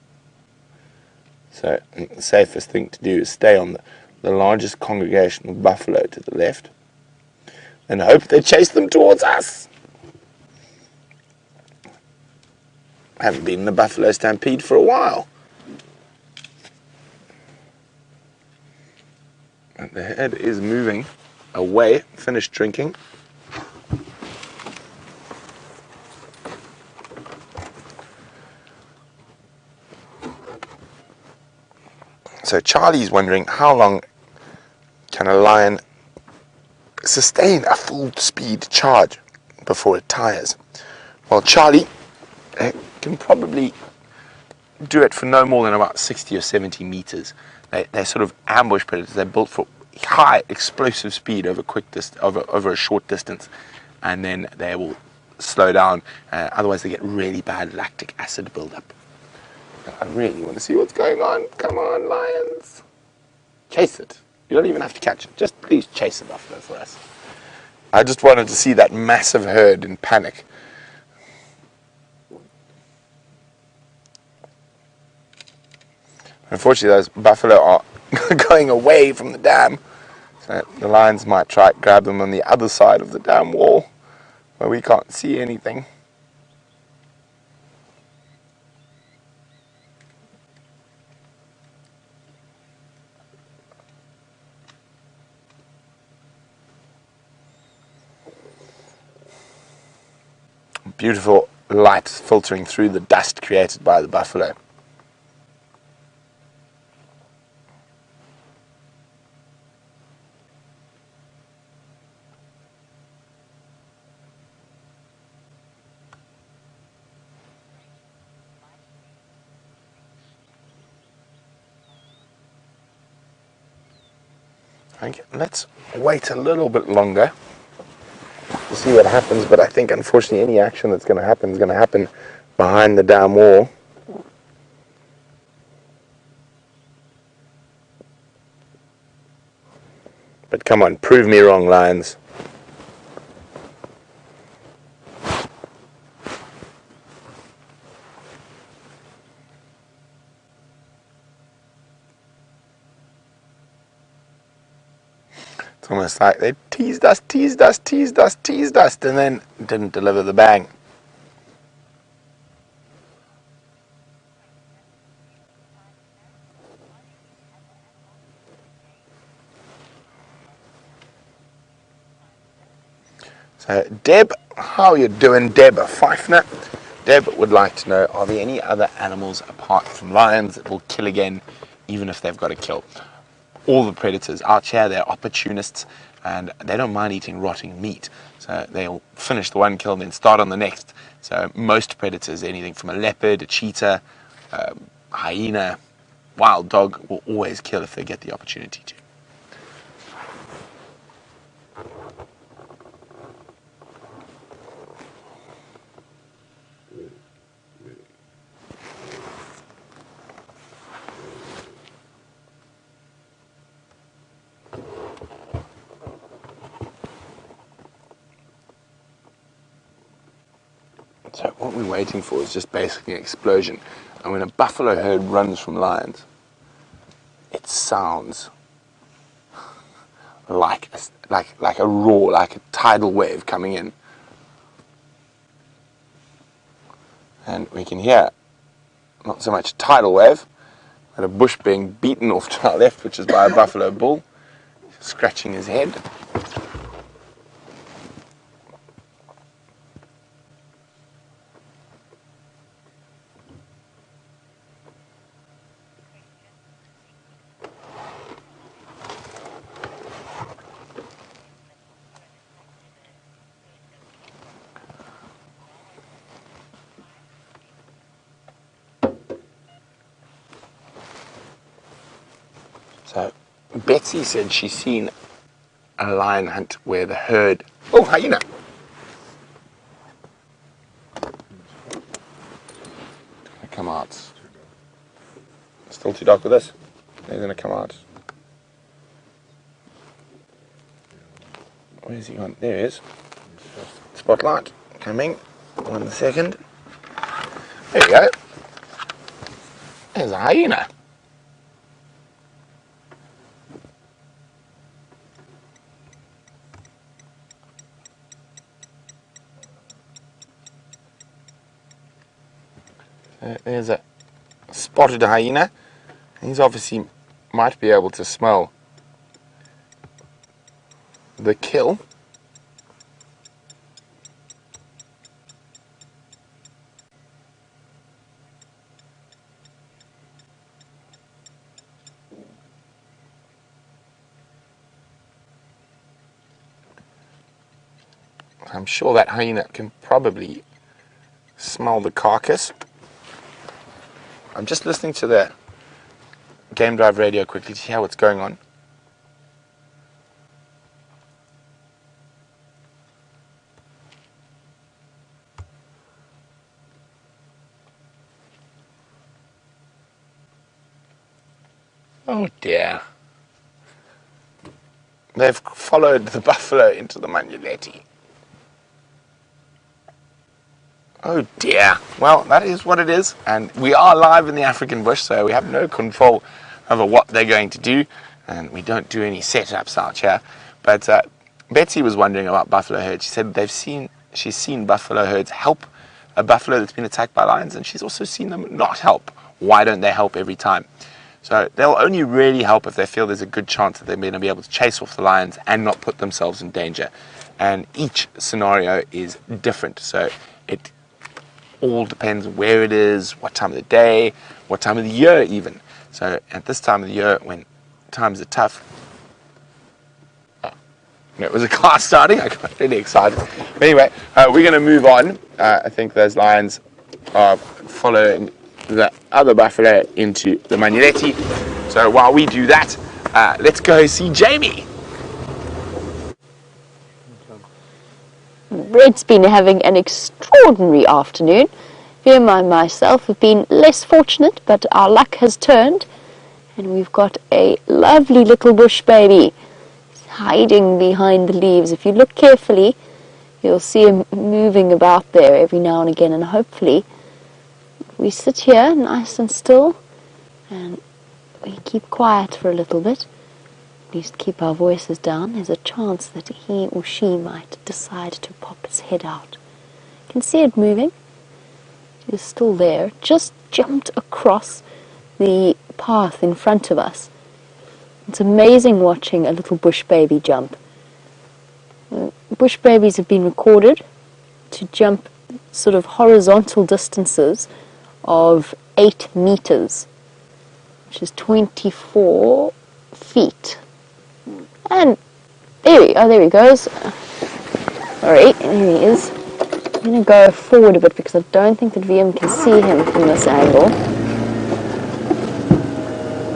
So I think the safest thing to do is stay on the largest congregation of buffalo to the left and hope they chase them towards us. I haven't been in a buffalo stampede for a while. And the head is moving away, finished drinking. So Charlie's wondering, how long can a lion sustain a full speed charge before it tires? Well, Charlie can probably do it for no more than about 60 or 70 meters. They're sort of ambush predators. They're built for high explosive speed over over a short distance, and then they will slow down. Otherwise, they get really bad lactic acid buildup. I really want to see what's going on. Come on, lions. Chase it. You don't even have to catch it. Just please chase the buffalo for us. I just wanted to see that massive herd in panic. Unfortunately, those buffalo are going away from the dam. So the lions might try to grab them on the other side of the dam wall, where we can't see anything. Beautiful light filtering through the dust created by the buffalo. Okay, let's wait a little bit longer to see what happens, but I think unfortunately any action that's going to happen is going to happen behind the dam wall. But come on, prove me wrong, lions. It's almost like they teased us, and then didn't deliver the bang. So Deb, how are you doing, Deb Pfeiffer? Deb would like to know, are there any other animals apart from lions that will kill again, even if they've got to kill? All the predators out here, they're opportunists, and they don't mind eating rotting meat. So they'll finish the one kill and then start on the next. So most predators, anything from a leopard, a cheetah, hyena, wild dog, will always kill if they get the opportunity to. So what we're waiting for is just basically an explosion. And when a buffalo herd runs from lions, it sounds like a roar, like a tidal wave coming in. And we can hear not so much a tidal wave, but a bush being beaten off to our left, which is by a buffalo bull, scratching his head. So Betsy said she's seen a lion hunt where the herd... Oh, hyena! It's going to come out. Still too dark with this. They're going to come out. Where's he gone? There he is. Spotlight coming. 1 second. There you go. There's a hyena. There's a spotted hyena. He's obviously might be able to smell the kill. I'm sure that hyena can probably smell the carcass. I'm just listening to the Game Drive radio quickly to hear what's going on. Oh dear. They've followed the buffalo into the Manuletti. Oh dear. Well, that is what it is, and we are live in the African bush, so we have no control over what they're going to do, and we don't do any setups out here. But Betsy was wondering about buffalo herds. She said she's seen buffalo herds help a buffalo that's been attacked by lions, and she's also seen them not help. Why don't they help every time? So they'll only really help if they feel there's a good chance that they're going to be able to chase off the lions and not put themselves in danger. And each scenario is different, so it all depends on where it is, what time of the day, what time of the year even. So at this time of the year, when times are tough, it was a car starting. I got really excited. But anyway, we're going to move on. I think those lions are following the other buffalo into the Manuletti. So while we do that, let's go see Jamie. Red's been having an extraordinary afternoon. Vilma and myself have been less fortunate, but our luck has turned, and we've got a lovely little bush baby. hiding behind the leaves. If you look carefully, you'll see him moving about there every now and again, and hopefully we sit here nice and still and we keep quiet for a little bit, at least keep our voices down. There's a chance that he or she might decide to pop its head out. You can see it moving. It's still there, just jumped across the path in front of us. It's amazing watching a little bush baby jump. Bush babies have been recorded to jump sort of horizontal distances of 8 meters, which is 24 feet. And there he goes. Alright, there he is. I'm going to go forward a bit because I don't think that VM can see him from this angle.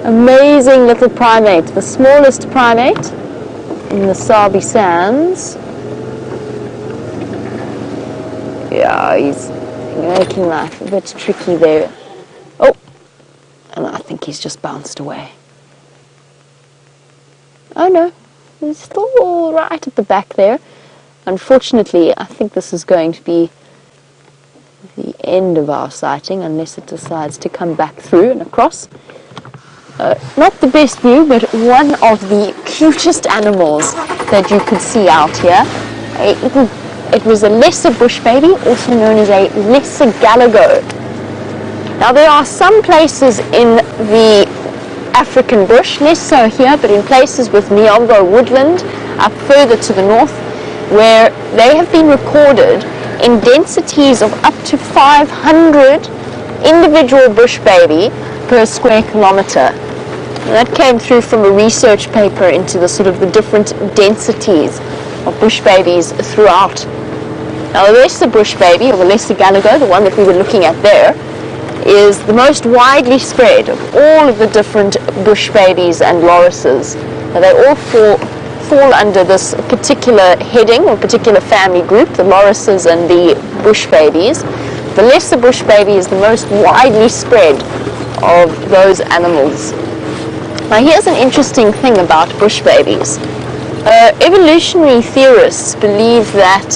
Amazing little primate, the smallest primate in the Sabi Sands. Yeah, he's making life a bit tricky there. Oh, and I think he's just bounced away. Oh no, he's still right at the back there. Unfortunately, I think this is going to be the end of our sighting unless it decides to come back through and across. Not the best view, but one of the cutest animals that you could see out here. It was a lesser bush baby, also known as a lesser galago. Now there are some places in the African bush, less so here, but in places with Miombo woodland up further to the north, where they have been recorded in densities of up to 500 individual bush baby per square kilometer. And that came through from a research paper into the sort of the different densities of bush babies throughout. Now the lesser bush baby, or the lesser galago, the one that we were looking at there, is the most widely spread of all of the different bush babies and lorises. Now they all fall under this particular heading or particular family group, the lorises and the bush babies. The lesser bush baby is the most widely spread of those animals. Now here's an interesting thing about bush babies. Evolutionary theorists believe that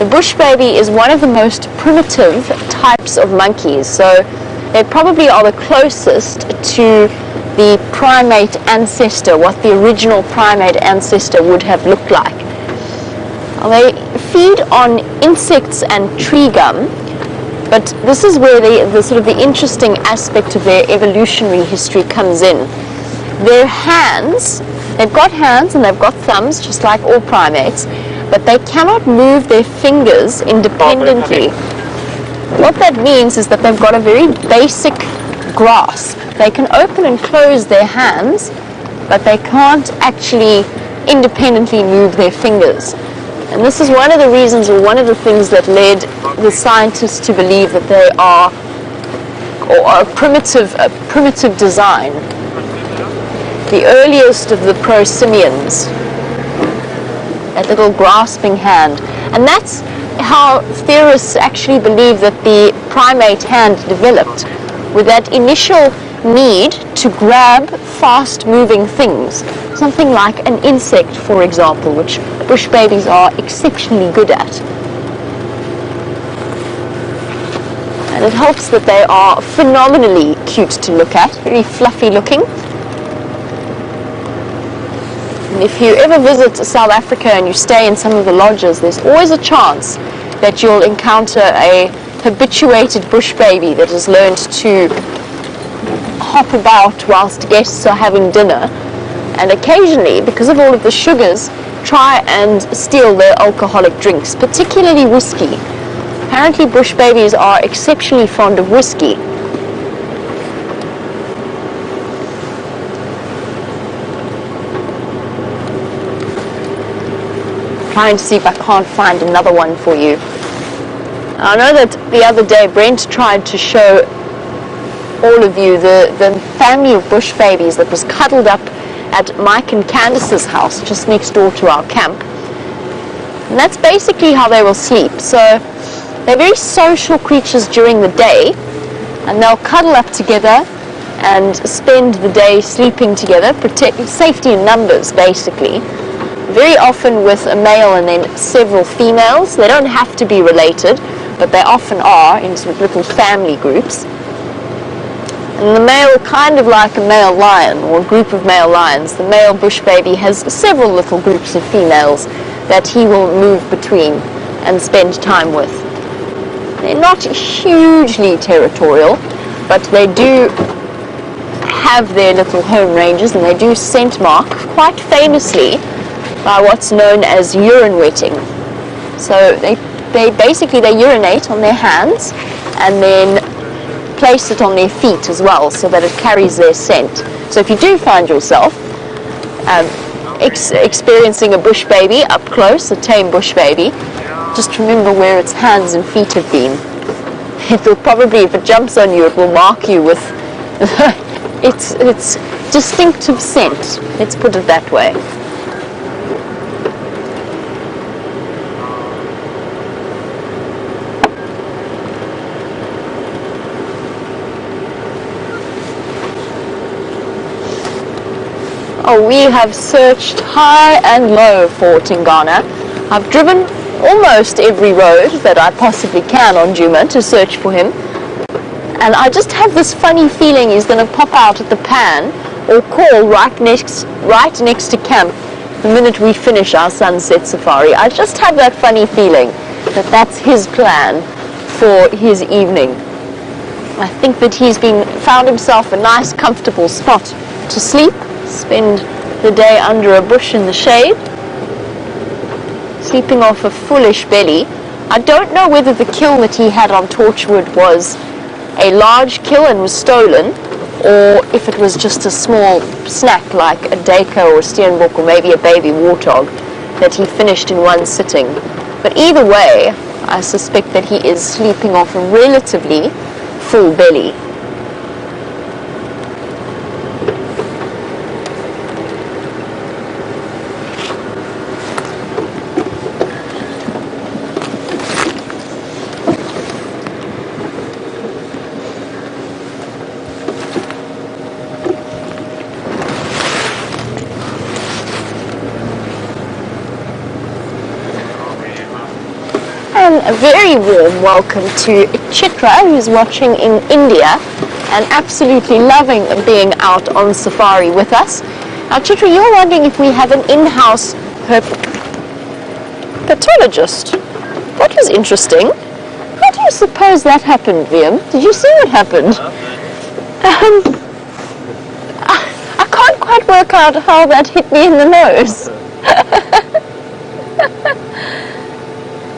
the bush baby is one of the most primitive types of monkeys, so they probably are the closest to the primate ancestor, what the original primate ancestor would have looked like. Now, they feed on insects and tree gum, but this is where the sort of the interesting aspect of their evolutionary history comes in. Their hands, they've got hands and they've got thumbs, just like all primates, but they cannot move their fingers independently. What that means is that they've got a very basic grasp. They can open and close their hands, but they can't actually independently move their fingers. And this is one of the reasons, or one of the things that led the scientists to believe that they are a primitive design. The earliest of the prosimians, that little grasping hand. And that's how theorists actually believe that the primate hand developed, with that initial need to grab fast-moving things, something like an insect, for example, which bush babies are exceptionally good at. And it helps that they are phenomenally cute to look at, very fluffy looking. And if you ever visit South Africa and you stay in some of the lodges, there's always a chance that you'll encounter a habituated bush baby that has learned to hop about whilst guests are having dinner, and occasionally, because of all of the sugars, try and steal their alcoholic drinks, particularly whiskey. Apparently bush babies are exceptionally fond of whiskey. Trying to see if I can't find another one for you. I know that the other day Brent tried to show all of you the family of bush babies that was cuddled up at Mike and Candace's house just next door to our camp. And that's basically how they will sleep. So they're very social creatures during the day, and they'll cuddle up together and spend the day sleeping together, protect safety in numbers basically. very often with a male and then several females. They don't have to be related, but they often are in sort of little family groups. And the male, kind of like a male lion or a group of male lions, the male bush baby has several little groups of females that he will move between and spend time with. They're not hugely territorial, but they do have their little home ranges, and they do scent mark quite famously by what's known as urine wetting. So they basically urinate on their hands and then place it on their feet as well, so that it carries their scent. So if you do find yourself experiencing a bush baby up close, a tame bush baby, just remember where its hands and feet have been. It will probably, if it jumps on you, it will mark you with its distinctive scent. Let's put it that way. Oh, we have searched high and low for Tingana. I've driven almost every road that I possibly can on Djuma to search for him. And I just have this funny feeling he's going to pop out at the pan or call right next to camp the minute we finish our sunset safari. I just have that funny feeling that that's his plan for his evening. I think that he's found himself a nice comfortable spot to sleep, spend the day under a bush in the shade, sleeping off a fullish belly. I don't know whether the kill that he had on Torchwood was a large kill and was stolen, or if it was just a small snack like a Deka or a Steenbok or maybe a baby warthog that he finished in one sitting. But either way, I suspect that he is sleeping off a relatively full belly. A very warm welcome to Cheetah, who's watching in India and absolutely loving being out on safari with us. Now, Cheetah, you're wondering if we have an in-house herpetologist. That was interesting. How do you suppose that happened, Liam? Did you see what happened? I can't quite work out how that hit me in the nose.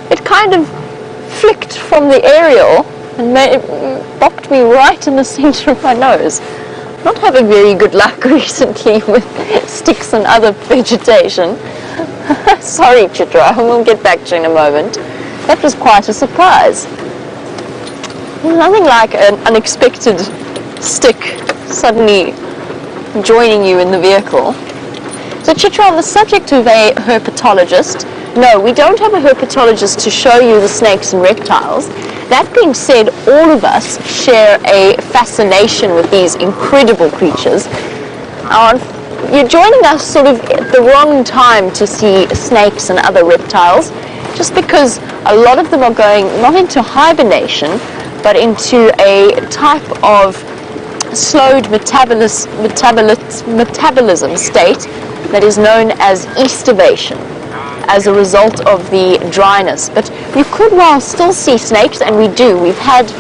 It kind of flicked from the aerial and bopped me right in the center of my nose. Not having very good luck recently with sticks and other vegetation. Sorry, Cheetah, we'll get back to you in a moment. That was quite a surprise. Nothing like an unexpected stick suddenly joining you in the vehicle. So Cheetah, on the subject of a herpetologist, no, we don't have a herpetologist to show you the snakes and reptiles. That being said, all of us share a fascination with these incredible creatures. You're joining us sort of at the wrong time to see snakes and other reptiles, just because a lot of them are going not into hibernation, but into a type of slowed metabolism state that is known as estivation, as a result of the dryness. But you could well still see snakes, and we do. We've had,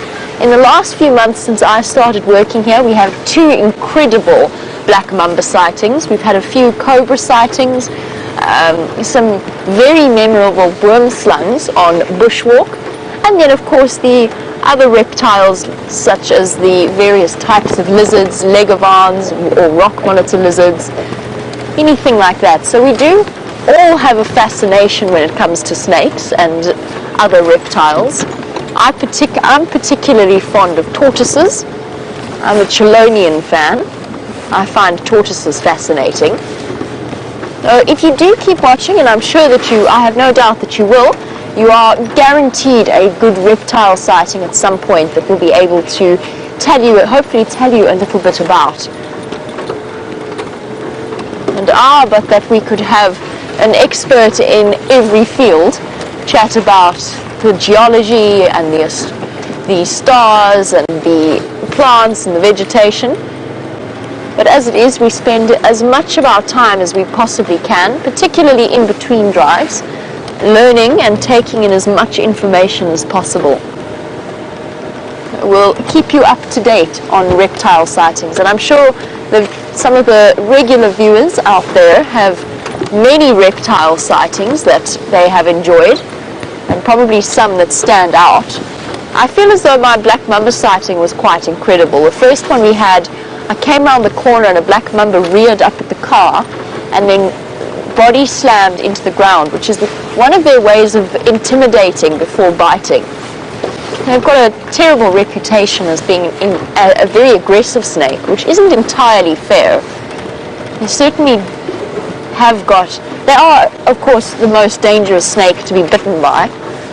in the last few months since I started working here, we have 2 incredible black mamba sightings. We've had a few cobra sightings, some very memorable worm slungs on bushwalk, and then of course the other reptiles such as the various types of lizards, legavans or rock monitor lizards, anything like that. So we do all have a fascination when it comes to snakes and other reptiles. I'm particularly fond of tortoises. I'm a Chelonian fan. I find tortoises fascinating. If you do keep watching, and I'm sure that I have no doubt that you will, you are guaranteed a good reptile sighting at some point that we'll be able to hopefully tell you a little bit about. And but that we could have an expert in every field chat about the geology and the stars and the plants and the vegetation. But as it is, we spend as much of our time as we possibly can, particularly in between drives, learning and taking in as much information as possible. We'll keep you up to date on reptile sightings, and I'm sure that some of the regular viewers out there have many reptile sightings that they have enjoyed, and probably some that stand out. I feel as though my black mamba sighting was quite incredible. The first one we had, I came around the corner and a black mamba reared up at the car and then body slammed into the ground, which is one of their ways of intimidating before biting. They've got a terrible reputation as being a very aggressive snake, which isn't entirely fair. They certainly they are, of course, the most dangerous snake to be bitten by.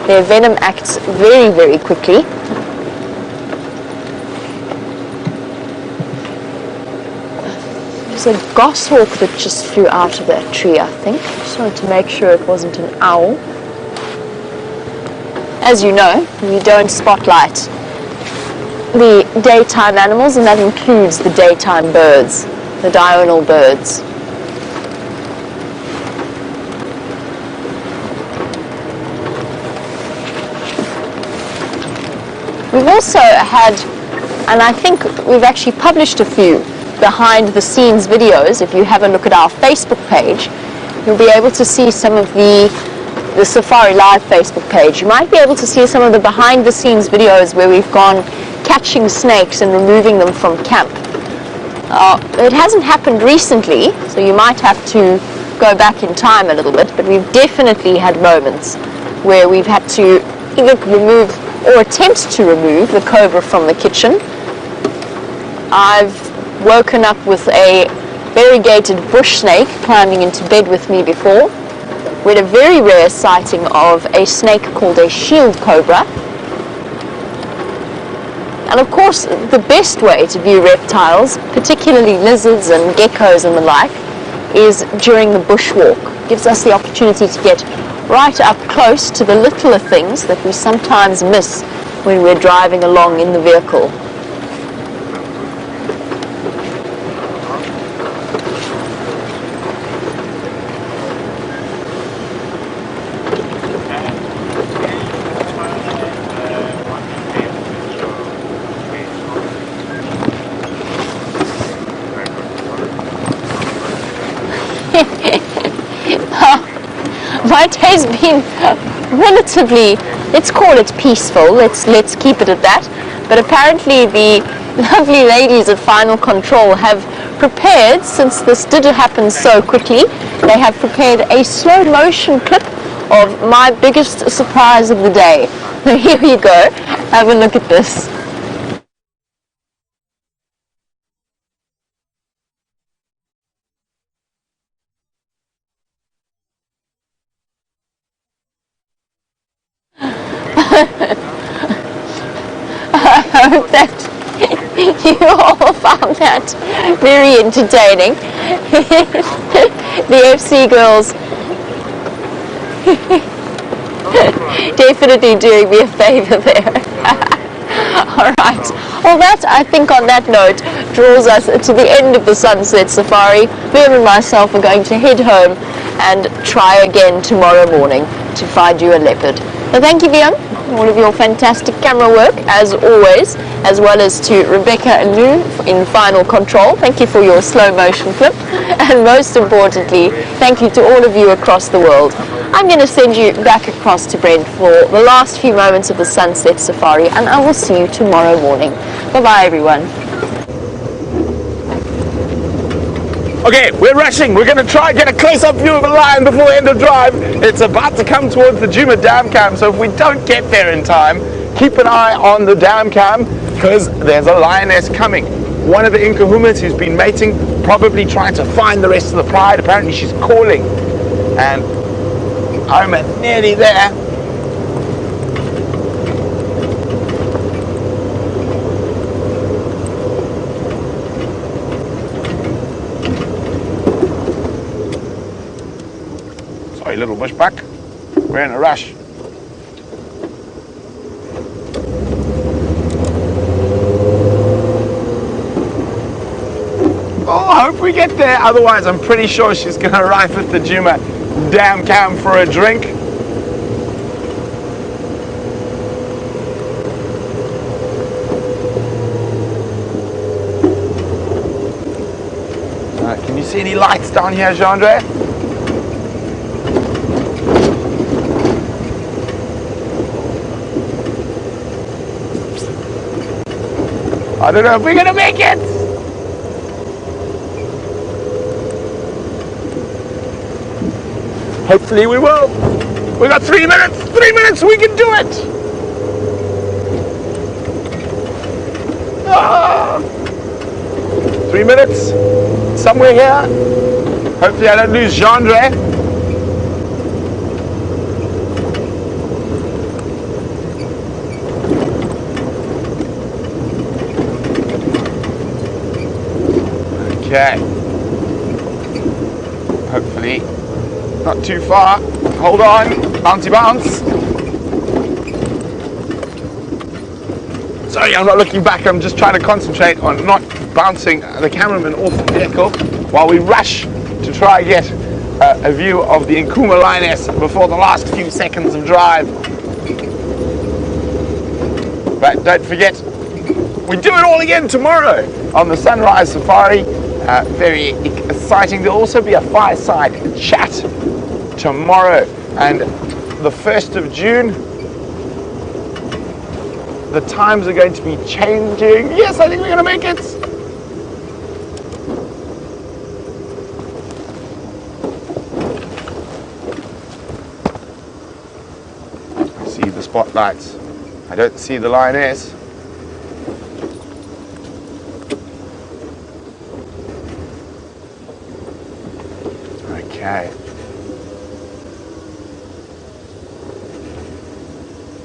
Their venom acts very, very quickly. There's a goshawk that just flew out of that tree, I think. Just wanted to make sure it wasn't an owl. As you know, we don't spotlight the daytime animals, and that includes the daytime birds, the diurnal birds. We've also had, and I think we've actually published a few behind the scenes videos. If you have a look at our Facebook page, you'll be able to see some of the Safari Live Facebook page. You might be able to see some of the behind the scenes videos where we've gone catching snakes and removing them from camp. It hasn't happened recently, so you might have to go back in time a little bit, but we've definitely had moments where we've had to either remove or attempt to remove the cobra from the kitchen. I've woken up with a variegated bush snake climbing into bed with me before. We had a very rare sighting of a snake called a shield cobra. And of course, the best way to view reptiles, particularly lizards and geckos and the like, is during the bushwalk. It gives us the opportunity to get right up close to the littler things that we sometimes miss when we're driving along in the vehicle. My day's been relatively, let's call it peaceful, let's keep it at that, but apparently the lovely ladies at Final Control have prepared, since this did happen so quickly, they have prepared a slow motion clip of my biggest surprise of the day. So here you go, have a look at this. I hope that you all found that very entertaining. The FC girls definitely doing me a favor there. Alright, well that, I think on that note, draws us to the end of the Sunset Safari. Liam and myself are going to head home and try again tomorrow morning to find you a leopard. So thank you, Liam, all of your fantastic camera work as always, as well as to Rebecca and Lou in Final Control. Thank you for your slow motion clip, and most importantly, thank you to all of you across the world. I'm going to send you back across to Brent for the last few moments of the Sunset Safari, and I will see you tomorrow morning. Bye-bye, everyone. Okay, we're rushing. We're going to try and get a close-up view of a lion before the end of drive. It's about to come towards the Djuma dam cam, so if we don't get there in time, keep an eye on the dam cam because there's a lioness coming. One of the Nkuhumas who's been mating, probably trying to find the rest of the pride. Apparently she's calling, and I'm nearly there. Sorry, little bushbuck. We're in a rush. Oh, I hope we get there. Otherwise, I'm pretty sure she's going to arrive at the Djuma dam camp for a drink. Can you see any lights down here, Jean-Andre? I don't know if we're gonna make it. Hopefully we will. We got 3 minutes. 3 minutes, we can do it. Ah. 3 minutes. Somewhere here. Hopefully I don't lose Jean-Andre. Okay. Hopefully not too far. Hold on. Bouncy bounce. Sorry, I'm not looking back. I'm just trying to concentrate on not bouncing the cameraman off the vehicle while we rush to try and get a view of the Nkuhuma lioness before the last few seconds of drive. But don't forget, we do it all again tomorrow on the sunrise safari. Very exciting. There'll also be a fireside chat tomorrow, and the 1st of June. The times are going to be changing. Yes, I think we're going to make it. I see the spotlights. I don't see the lioness. Okay.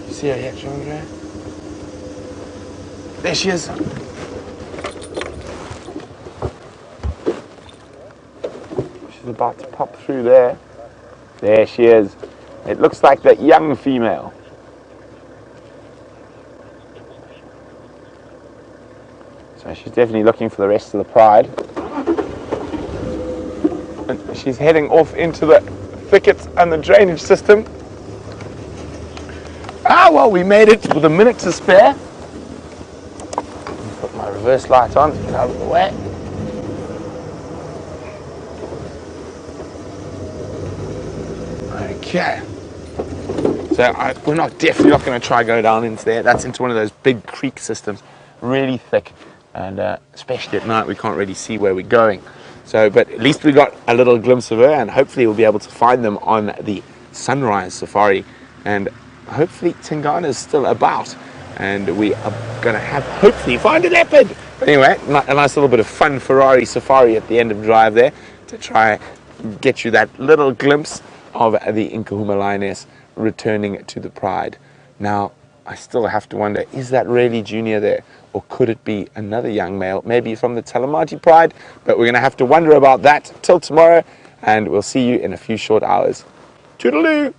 You see her yet, Jean-Andre? There she is. She's about to pop through there. There she is. It looks like that young female. So she's definitely looking for the rest of the pride. And she's heading off into the thickets and the drainage system. Ah, well, we made it with a minute to spare. Put my reverse light on to get out of the way. Okay. So we're definitely not going to try go down into there. That's into one of those big creek systems, really thick, and especially at night we can't really see where we're going. So, but at least we got a little glimpse of her, and hopefully we'll be able to find them on the sunrise safari, and hopefully Tingana is still about, and we are going to hopefully find a leopard. But anyway, a nice little bit of fun Ferrari safari at the end of drive there to try get you that little glimpse of the Nkuhuma lioness returning to the pride. Now, I still have to wonder, is that really Junior there? Or could it be another young male, maybe from the Talamati pride? But we're going to have to wonder about that till tomorrow, and we'll see you in a few short hours. Toodaloo!